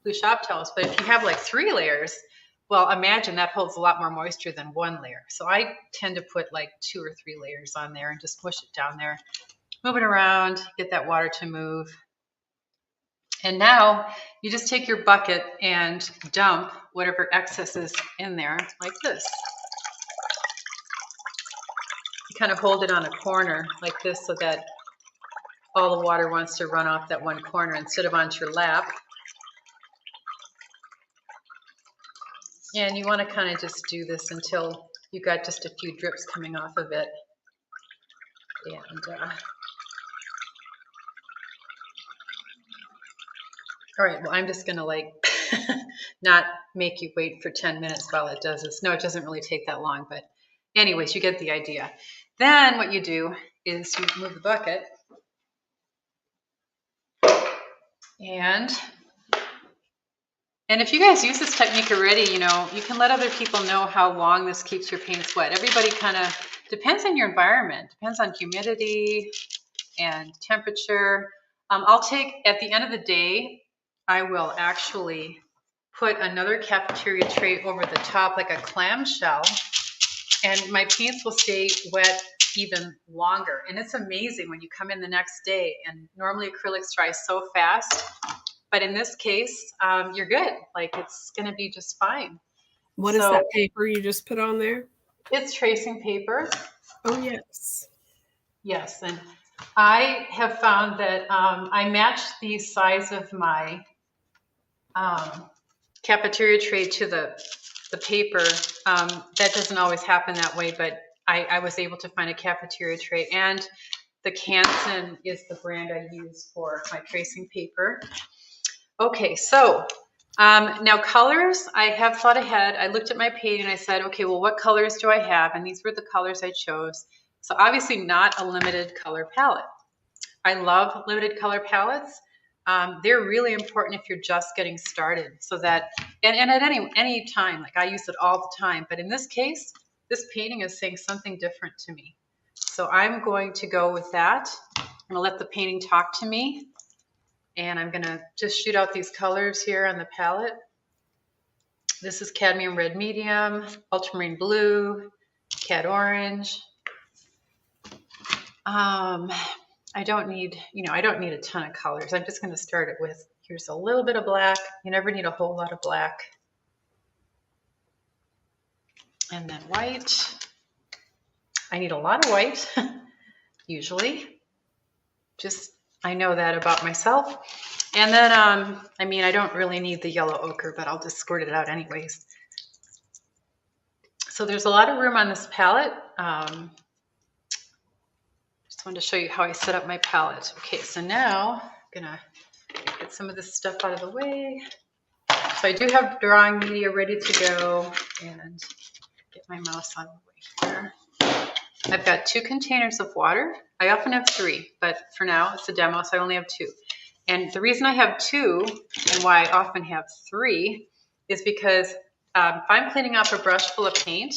blue shop towels, but if you have like 3 layers, well, imagine that holds a lot more moisture than 1 layer. So I tend to put like 2 or 3 layers on there and just push it down there, move it around, get that water to move. And now you just take your bucket and dump whatever excess is in there like this. You kind of hold it on a corner like this so that all the water wants to run off that one corner instead of onto your lap. And you want to kind of just do this until you got just a few drips coming off of it. And all right, well, I'm just going to like not make you wait for 10 minutes while it does this. No, it doesn't really take that long, but anyways, you get the idea. Then what you do is you move the bucket and if you guys use this technique already, you know, you can let other people know how long this keeps your paints wet. Everybody kind of depends on your environment, depends on humidity and temperature. I'll take, at the end of the day, I will actually put another cafeteria tray over the top like a clamshell, and my paints will stay wet even longer. And it's amazing when you come in the next day, and normally acrylics dry so fast, but in this case, you're good. Like it's going to be just fine. What is that paper you just put on there? It's tracing paper. Oh, yes. Yes, and I have found that I match the size of my cafeteria tray to the paper. That doesn't always happen that way, but I was able to find a cafeteria tray, and the Canson is the brand I use for my tracing paper. Okay, so now colors, I have thought ahead. I looked at my page and I said, okay, well, what colors do I have? And these were the colors I chose. So obviously not a limited color palette. I love limited color palettes. They're really important if you're just getting started, so that, and at any time, like I use it all the time, but in this case, this painting is saying something different to me. So I'm going to go with that. I'm gonna let the painting talk to me, and I'm gonna just shoot out these colors here on the palette. This is cadmium red medium, ultramarine blue, cad orange. I don't need a ton of colors. I'm just going to start it with, here's a little bit of black. You never need a whole lot of black. And then white. I need a lot of white, usually. Just, I know that about myself. And then, I mean, I don't really need the yellow ochre, but I'll just squirt it out anyways. So there's a lot of room on this palette. Just wanted to show you how I set up my palette. Okay, so now I'm gonna get some of this stuff out of the way. So I do have drawing media ready to go, and get my mouse on the way here. I've got 2 containers of water. I often have 3, but for now it's a demo, so I only have 2. And the reason I have 2 and why I often have 3 is because if I'm cleaning up a brush full of paint,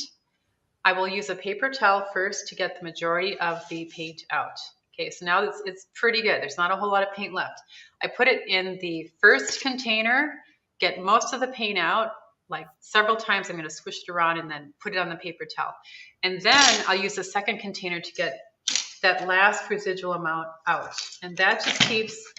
I will use a paper towel first to get the majority of the paint out. Okay, so now it's pretty good. There's not a whole lot of paint left. I put it in the first container, get most of the paint out, like several times. I'm going to squish it around and then put it on the paper towel. And then I'll use the second container to get that last residual amount out. And that just keeps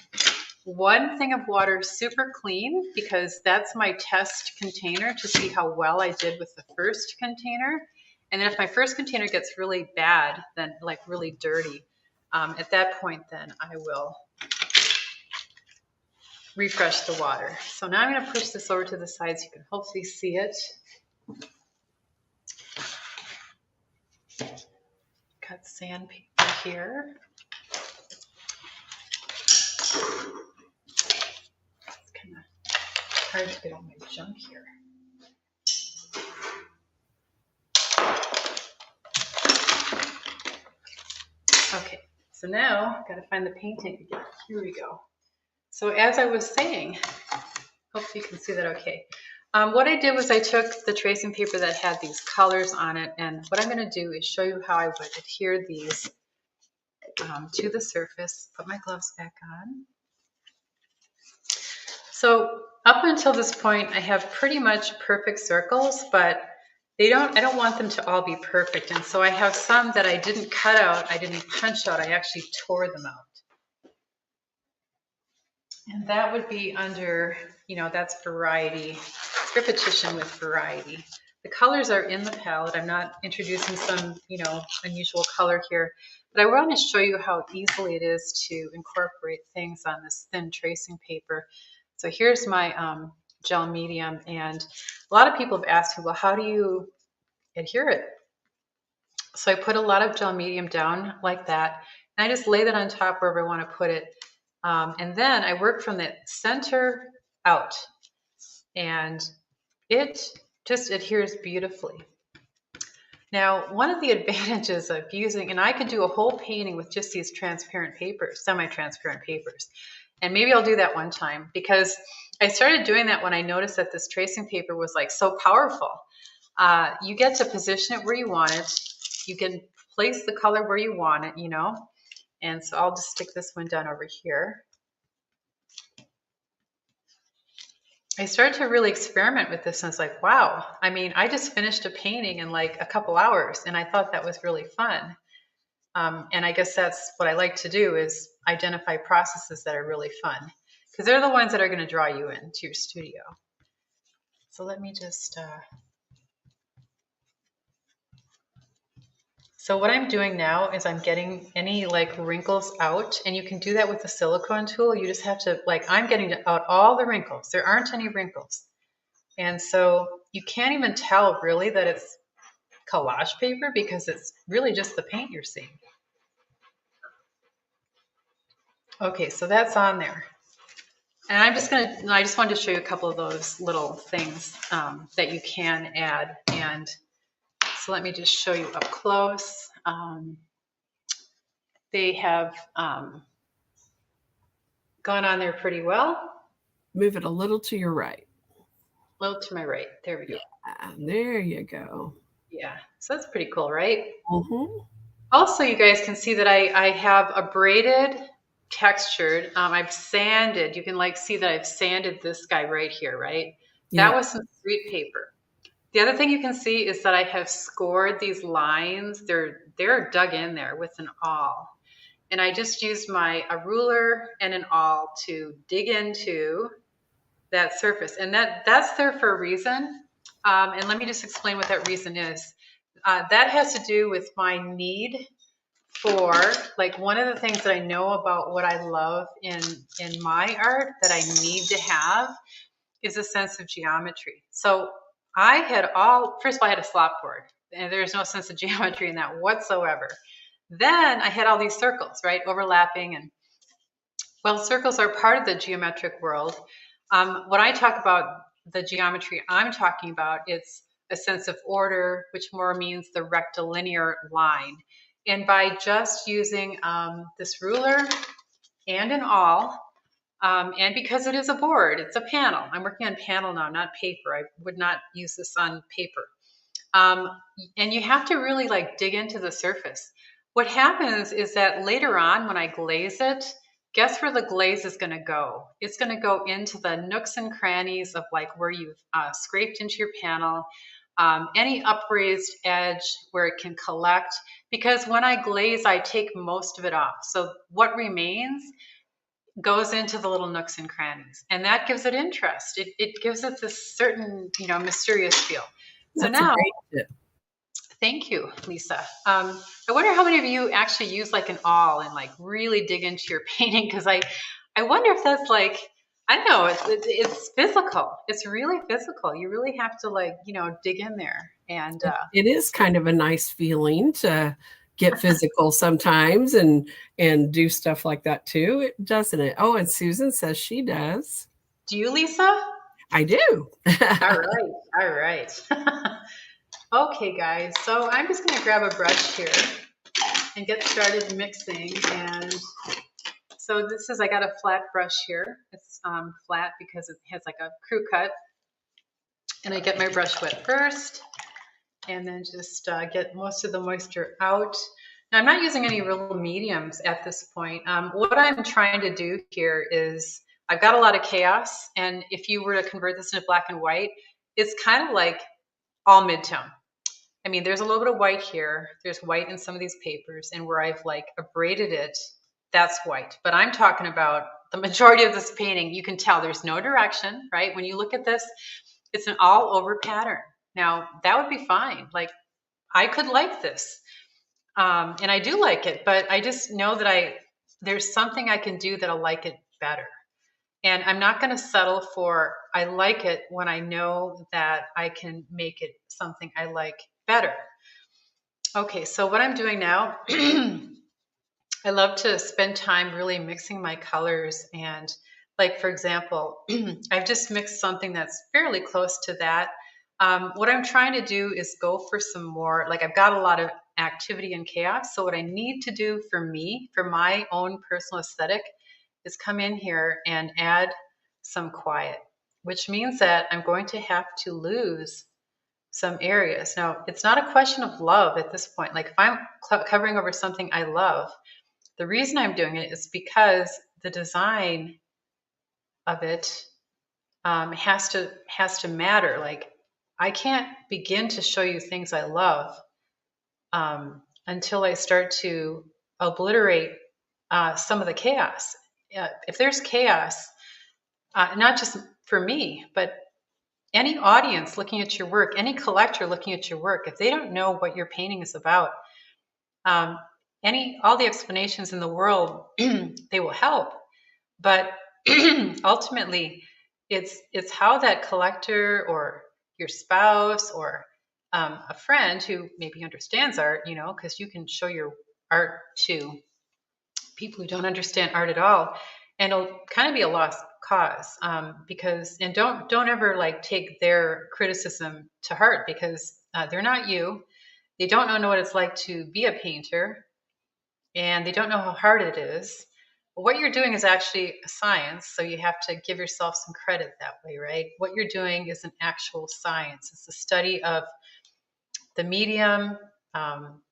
one thing of water super clean, because that's my test container to see how well I did with the first container. And then if my first container gets really bad, then like really dirty, at that point, then I will refresh the water. So now I'm going to push this over to the side so you can hopefully see it. Got sandpaper here. It's kind of hard to get all my junk here. Okay, so now I've got to find the painting again. Here we go. So as I was saying, hopefully you can see that okay. What I did was I took the tracing paper that had these colors on it, and what I'm going to do is show you how I would adhere these to the surface. Put my gloves back on. So up until this point, I have pretty much perfect circles, but I don't want them to all be perfect. And so I have some that I didn't cut out, I didn't punch out, I actually tore them out. And that would be under, that's variety, repetition with variety. The colors are in the palette. I'm not introducing some, unusual color here, but I want to show you how easily it is to incorporate things on this thin tracing paper. So here's my gel medium, and a lot of people have asked me, well, how do you adhere it? So I put a lot of gel medium down like that, and I just lay that on top wherever I want to put it. And then I work from the center out, and it just adheres beautifully. Now, one of the advantages of using, and I could do a whole painting with just these transparent papers, semi-transparent papers, and maybe I'll do that one time, because I started doing that when I noticed that this tracing paper was like so powerful. You get to position it where you want it. You can place the color where you want it, and so I'll just stick this one down over here. I started to really experiment with this, and it's like, wow, I mean, I just finished a painting in like a couple hours, and I thought that was really fun. And I guess that's what I like to do, is identify processes that are really fun, because they're the ones that are going to draw you into your studio. So let me just, so what I'm doing now is I'm getting any like wrinkles out, and you can do that with the silicone tool. You just have to, like, I'm getting out all the wrinkles. There aren't any wrinkles. And so you can't even tell really that it's collage paper, because it's really just the paint you're seeing. Okay, so that's on there. And I just wanted to show you a couple of those little things that you can add. And so let me just show you up close. They have Gone on there pretty well. Move it a little to your right. A little to my right. There we go. Yeah, there you go. Yeah. So that's pretty cool, right? Mm-hmm. Also, you guys can see that I have a braided textured. I've sanded. You can like see that I've sanded this guy right here, right? Yeah. That was some street paper. The other thing you can see is that I have scored these lines. They're dug in there with an awl. And I just used a ruler and an awl to dig into that surface. And that's there for a reason. And let me just explain what that reason is. That has to do with my need for, like, one of the things that I know about what I love in my art that I need to have is a sense of geometry. So I had first of all, I had a slop board, and there's no sense of geometry in that whatsoever. Then I had all these circles, right, overlapping, and well, circles are part of the geometric world. When I talk about the geometry I'm talking about, it's a sense of order, which more means the rectilinear line. And by just using this ruler and an awl, and because it is a board, it's a panel. I'm working on panel now, not paper. I would not use this on paper. And you have to really like dig into the surface. What happens is that later on when I glaze it, guess where the glaze is going to go? It's going to go into the nooks and crannies of like where you've scraped into your panel, any upraised edge where it can collect. Because when I glaze, I take most of it off. So what remains goes into the little nooks and crannies, and that gives it interest. It gives it this certain, mysterious feel. So That's now, a great tip. thank you, Lisa. I wonder how many of you actually use like an awl and like really dig into your painting, because I wonder if that's like, I don't know, it's physical. It's really physical. You really have to like, dig in there. And it is kind of a nice feeling to get physical sometimes and do stuff like that too, doesn't it? Oh, and Susan says she does. Do you, Lisa? I do. All right. Okay, guys, so I'm just going to grab a brush here and get started mixing. And so I got a flat brush here. It's flat because it has like a crew cut. And I get my brush wet first, and then just get most of the moisture out. Now, I'm not using any real mediums at this point. What I'm trying to do here is I've got a lot of chaos, and if you were to convert this into black and white, it's kind of like all midtone. I mean, there's a little bit of white here. There's white in some of these papers, and where I've like abraded it, that's white. But I'm talking about the majority of this painting. You can tell there's no direction, right? When you look at this, it's an all over pattern. Now, that would be fine. Like, I could like this. And I do like it, but I just know that there's something I can do that'll like it better. And I'm not going to settle for I like it when I know that I can make it something I like better. Okay, so what I'm doing now, I love to spend time really mixing my colors. And like, for example, I've just mixed something that's fairly close to that. What I'm trying to do is go for some more, like I've got a lot of activity and chaos. So what I need to do for me, for my own personal aesthetic, is come in here and add some quiet, which means that I'm going to have to lose some areas. Now, it's not a question of love at this point. Like if I'm covering over something I love, the reason I'm doing it is because the design of it has to matter. Like I can't begin to show you things I love until I start to obliterate some of the chaos. If there's chaos, not just for me, but any audience looking at your work, any collector looking at your work, if they don't know what your painting is about, all the explanations in the world, they will help. But ultimately, it's how that collector or your spouse or a friend who maybe understands art, because you can show your art to people who don't understand art at all, and it'll kind of be a lost cause, because don't ever like take their criticism to heart, because they're not you. They don't know what it's like to be a painter, and they don't know how hard it is. what you're doing is actually a science, so you have to give yourself some credit that way, right? What you're doing is an actual science. It's the study of the medium,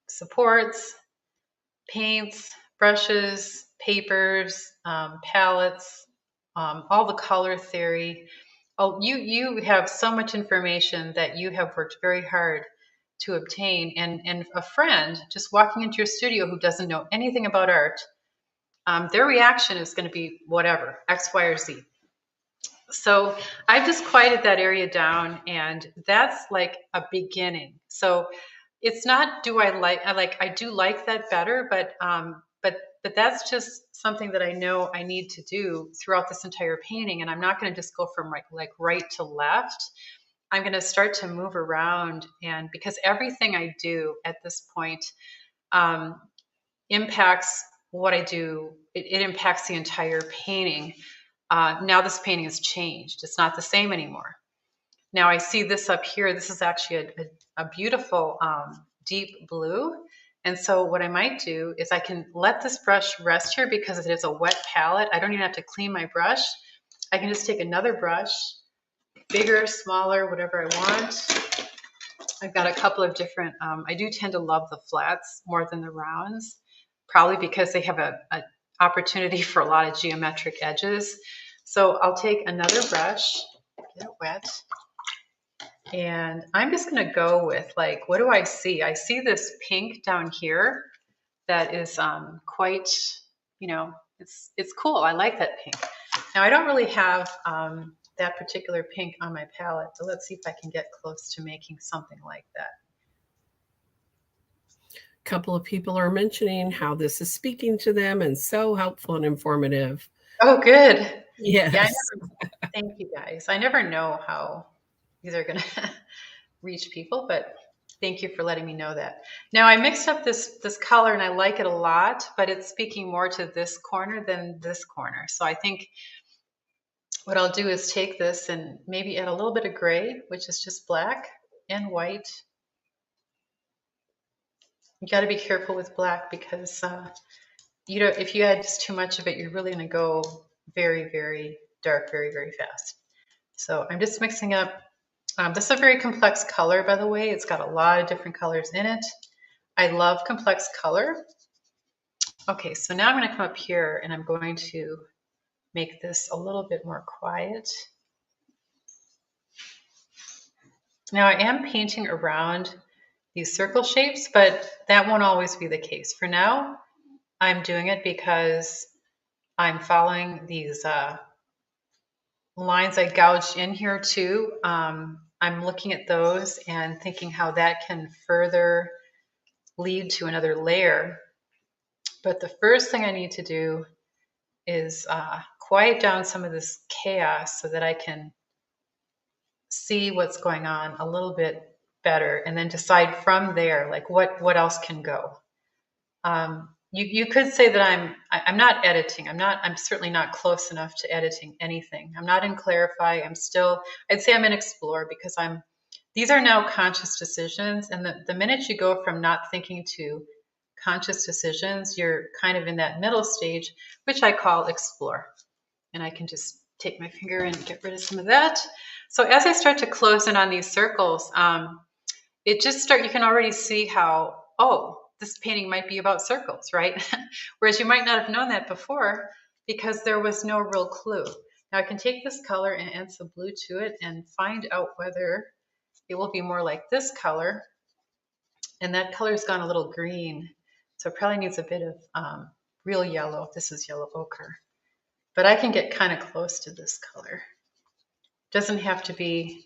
supports, paints, brushes, papers, palettes, all the color theory. Oh, you have so much information that you have worked very hard to obtain, and a friend just walking into your studio who doesn't know anything about art, their reaction is going to be whatever, X, Y, or Z. So I've just quieted that area down, and that's like a beginning. So it's not, I do like that better, but that's just something that I know I need to do throughout this entire painting. And I'm not going to just go from right to left. I'm going to start to move around, and because everything I do at this point impacts what I do. It impacts the entire painting. Now this painting has changed. It's not the same anymore. Now I see this up here. This is actually a beautiful deep blue. And so what I might do is I can let this brush rest here because it is a wet palette. I don't even have to clean my brush. I can just take another brush, bigger, smaller, whatever I want. I've got a couple of different, I do tend to love the flats more than the rounds, probably because they have a opportunity for a lot of geometric edges. So I'll take another brush, get it wet, and I'm just going to go with, like, what do I see? I see this pink down here that is quite, it's cool. I like that pink. Now I don't really have that particular pink on my palette, so let's see if I can get close to making something like that. A couple of people are mentioning how this is speaking to them and so helpful and informative. Oh, good. Yes. Yeah, thank you guys. I never know how these are going to reach people, but thank you for letting me know that. Now I mixed up this color and I like it a lot, but it's speaking more to this corner than this corner. So I think what I'll do is take this and maybe add a little bit of gray, which is just black and white. You got to be careful with black because if you add just too much of it, you're really going to go very, very dark, very, very fast. So I'm just mixing up. This is a very complex color, by the way. It's got a lot of different colors in it. I love complex color. Okay, so now I'm going to come up here and I'm going to make this a little bit more quiet. Now I am painting around these circle shapes, but that won't always be the case. For now, I'm doing it because I'm following these lines I gouged in here too. I'm looking at those and thinking how that can further lead to another layer. But the first thing I need to do is quiet down some of this chaos so that I can see what's going on a little bit better and then decide from there, like what else can go. You could say that I'm not editing. I'm certainly not close enough to editing anything. I'm not in Clarify. I'd say I'm in Explore because these are now conscious decisions. And the minute you go from not thinking to conscious decisions, you're kind of in that middle stage, which I call Explore. And I can just take my finger and get rid of some of that. So as I start to close in on these circles, you can already see how, this painting might be about circles, right? Whereas you might not have known that before because there was no real clue. Now I can take this color and add some blue to it and find out whether it will be more like this color. And that color's gone a little green. So it probably needs a bit of real yellow. This is yellow ochre. But I can get kind of close to this color. Doesn't have to be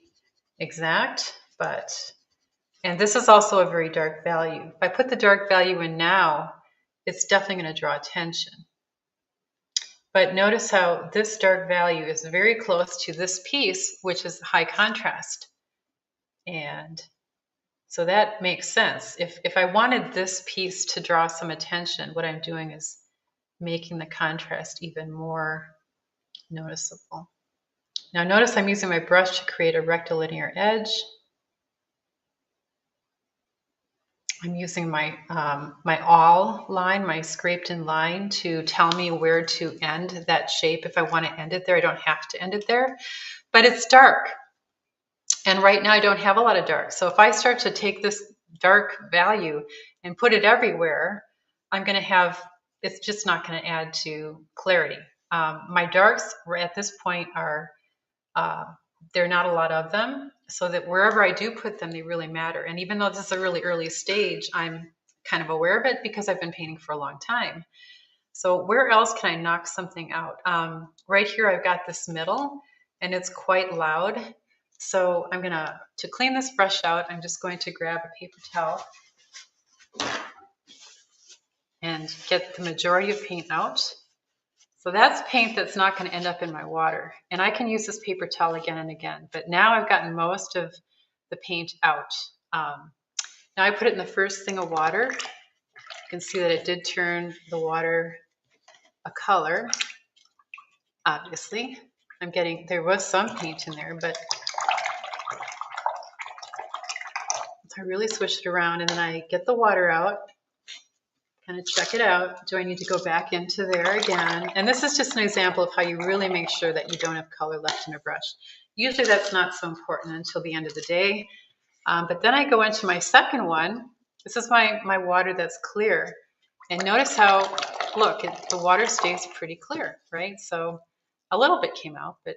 exact, and this is also a very dark value. If I put the dark value in now, it's definitely going to draw attention. But notice how this dark value is very close to this piece, which is high contrast. And so that makes sense. If I wanted this piece to draw some attention, what I'm doing is making the contrast even more noticeable. Now notice I'm using my brush to create a rectilinear edge. I'm using my my awl line, my scraped in line, to tell me where to end that shape. If I want to end it there, I don't have to end it there, but it's dark. And right now I don't have a lot of dark. So if I start to take this dark value and put it everywhere, I'm going to have, it's just not going to add to clarity. My darks at this point are, there are not a lot of them, so that wherever I do put them, they really matter. And even though this is a really early stage, I'm kind of aware of it because I've been painting for a long time. So where else can I knock something out? Right here, I've got this middle, and it's quite loud. So I'm gonna, to clean this brush out, I'm just going to grab a paper towel and get the majority of paint out. So that's paint that's not going to end up in my water. And I can use this paper towel again and again, but now I've gotten most of the paint out. Now I put it in the first thing of water. You can see that it did turn the water a color, obviously. I'm getting, there was some paint in there, but I really switch it around, and then I get the water out, kind of check it out. Do I need to go back into there again? And this is just an example of how you really make sure that you don't have color left in a brush. Usually that's not so important until the end of the day. But then I go into my second one. This is my water that's clear. And notice how, look, the water stays pretty clear, right? So a little bit came out, but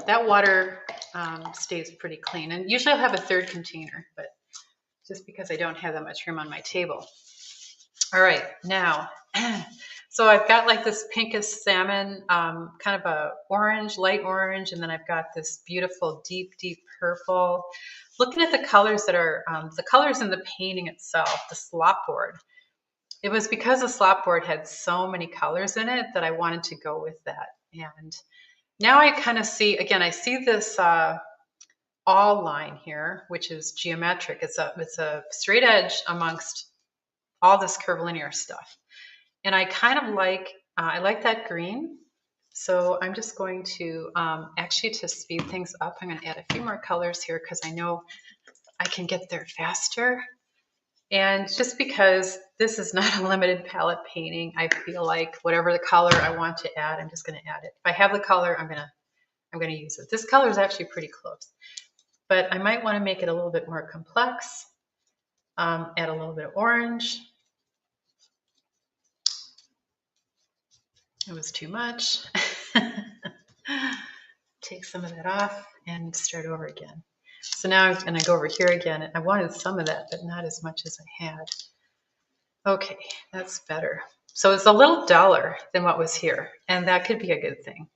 that water stays pretty clean. And usually I'll have a third container, but just because I don't have that much room on my table. All right, now, so I've got like this pinkish salmon, kind of a orange, light orange, and then I've got this beautiful deep, deep purple. Looking at the colors that are, the colors in the painting itself, the slop board, it was because the slop board had so many colors in it that I wanted to go with that. And now I kind of see, again, I see this awl line here, which is geometric. It's a straight edge amongst all this curvilinear stuff. And I kind of like, I like that green. So I'm just going to, actually to speed things up, I'm going to add a few more colors here because I know I can get there faster. And just because this is not a limited palette painting, I feel like whatever the color I want to add, I'm just going to add it. If I have the color, I'm going to use it. This color is actually pretty close, but I might want to make it a little bit more complex. Add a little bit of orange. It was too much. Take some of that off and start over again. So now I'm going to go over here again. I wanted some of that, but not as much as I had. Okay, that's better. So it's a little duller than what was here, and that could be a good thing.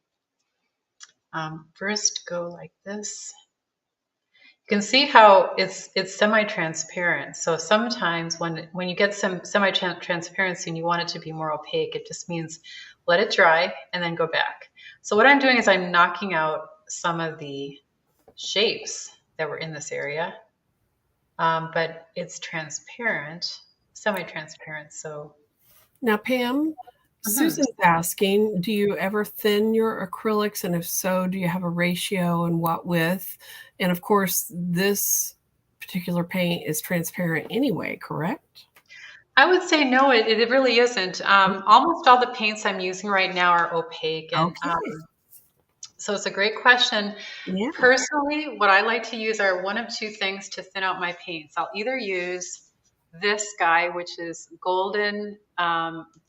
First, go like this. You can see how it's semi-transparent. So sometimes when you get some semi-transparency and you want it to be more opaque, it just means let it dry and then go back. So what I'm doing is I'm knocking out some of the shapes that were in this area, but it's transparent, semi-transparent. So now, Pam, Susan's asking, do you ever thin your acrylics? And if so, do you have a ratio and what width? And of course, this particular paint is transparent anyway, correct? I would say no, it really isn't. Almost all the paints I'm using right now are opaque. And, okay. So it's a great question. Yeah. Personally, what I like to use are one of two things to thin out my paints. I'll either use this guy, which is golden,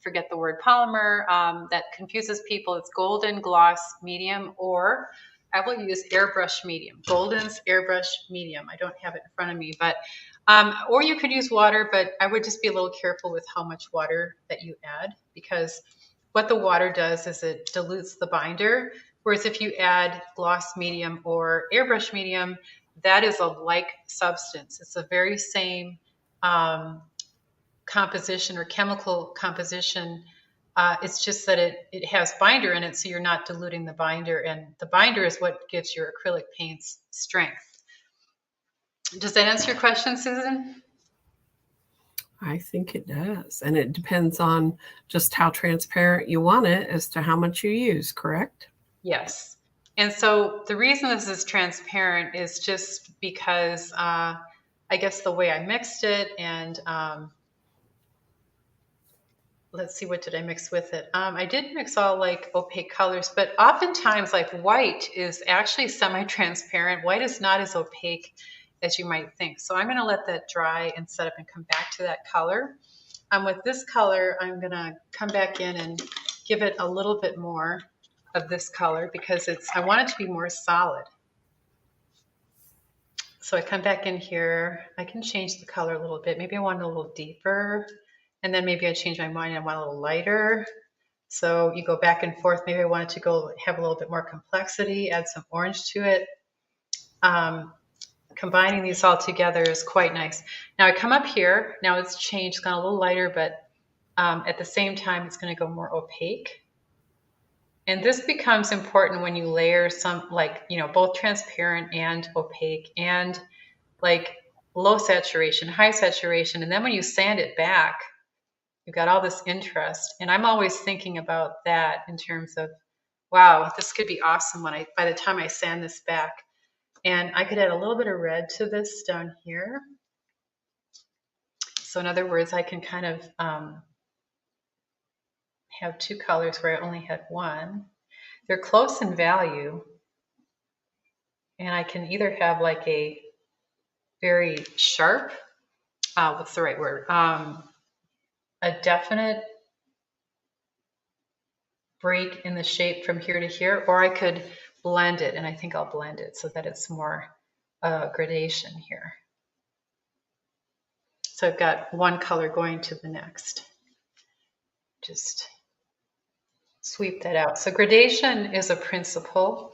forget the word polymer, that confuses people. It's golden gloss medium, or I will use airbrush medium. Golden's airbrush medium. I don't have it in front of me, but or you could use water, but I would just be a little careful with how much water that you add, because what the water does is it dilutes the binder. Whereas if you add gloss medium or airbrush medium, that is a like substance. It's the very same composition or chemical composition. It's just that it has binder in it, so you're not diluting the binder, and the binder is what gives your acrylic paints strength. Does that answer your question, Susan? I think it does. And it depends on just how transparent you want it as to how much you use, correct? Yes. And so the reason this is transparent is just because I I guess, the way I mixed it. And let's see, what did I mix with it? I did mix all like opaque colors, but oftentimes like white is actually semi-transparent. White is not as opaque as you might think. So I'm going to let that dry and set up and come back to that color. With this color, I'm going to come back in and give it a little bit more of this color because I want it to be more solid. So I come back in here. I can change the color a little bit. Maybe I want it a little deeper. And then maybe I change my mind and I want a little lighter. So you go back and forth. Maybe I want it to have a little bit more complexity, add some orange to it. Combining these all together is quite nice. Now I come up here. Now it's changed, it's gone a little lighter, but at the same time, it's going to go more opaque. And this becomes important when you layer some, like, both transparent and opaque and like low saturation, high saturation. And then when you sand it back, you've got all this interest. And I'm always thinking about that in terms of, wow, this could be awesome by the time I sand this back. And I could add a little bit of red to this down here. So in other words, I can kind of have two colors where I only had one. They're close in value. And I can either have like a very sharp, what's the right word? A definite break in the shape from here to here, or I could blend it, and I think I'll blend it so that it's more gradation here. So I've got one color going to the next. Just sweep that out. So gradation is a principle.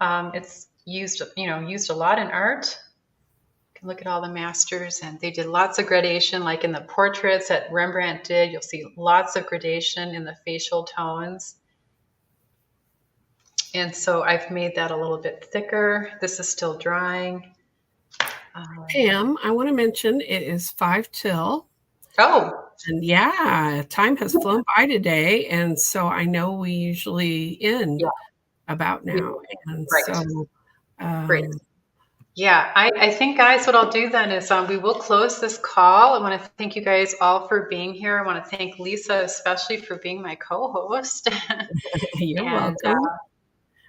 It's used a lot in art. You can look at all the masters, and they did lots of gradation, like in the portraits that Rembrandt did. You'll see lots of gradation in the facial tones. And so I've made that a little bit thicker. This is still drying. Pam, I want to mention it is 5 till. Oh. And yeah, time has flown by today. And so I know we usually end about now. And so, great. Yeah, I think, guys, what I'll do then is we will close this call. I want to thank you guys all for being here. I want to thank Lisa especially for being my co-host. You're welcome.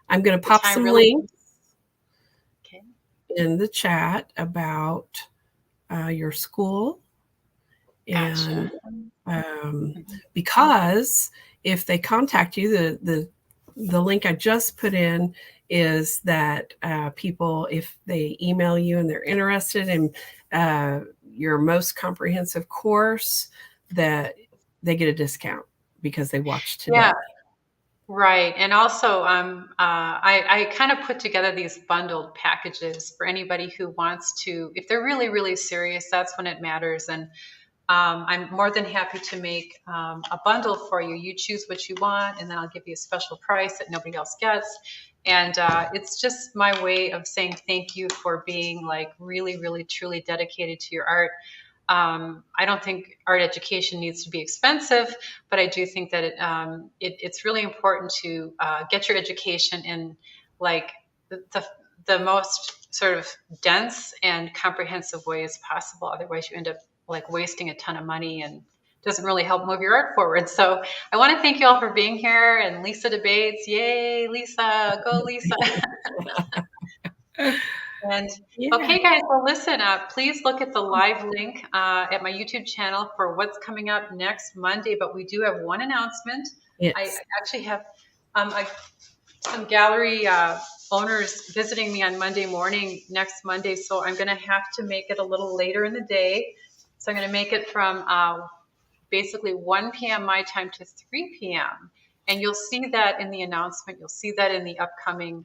I'm going to pop some links in the chat about your school. Gotcha. And because if they contact you, the link I just put in is that people, if they email you and they're interested in your most comprehensive course, that they get a discount because they watched today. Yeah. Right. And also, I kind of put together these bundled packages for anybody who wants to, if they're really, really serious, that's when it matters. And I'm more than happy to make a bundle for you. You choose what you want, and then I'll give you a special price that nobody else gets. And it's just my way of saying thank you for being like really, really, truly dedicated to your art. I don't think art education needs to be expensive, but I do think that it's really important to get your education in like the most sort of dense and comprehensive way as possible. Otherwise, you end up like wasting a ton of money and doesn't really help move your art forward. So I want to thank you all for being here. And Lisa debates, yay, Lisa, go Lisa. And okay, guys, well, listen, please look at the live link at my YouTube channel for what's coming up next Monday. But we do have one announcement. Yes. I actually have some gallery owners visiting me on Monday morning, next Monday. So I'm going to have to make it a little later in the day. So I'm going to make it from basically 1 p.m. my time to 3 p.m. And you'll see that in the announcement. You'll see that in the upcoming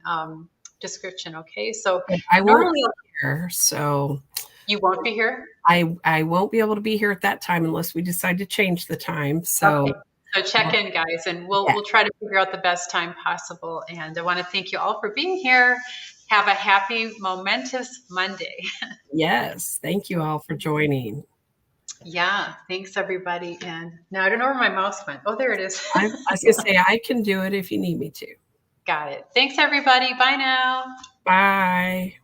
description. Okay, so I won't be here, so you won't be here. I won't be able to be here at that time unless we decide to change the time. So, okay. So check in, guys, and we'll try to figure out the best time possible. And I want to thank you all for being here. Have a happy, momentous Monday. Yes, thank you all for joining. Yeah, thanks everybody. And now I don't know where my mouse went. Oh, there it is. I was going to say I can do it if you need me to. Got it. Thanks everybody. Bye now. Bye.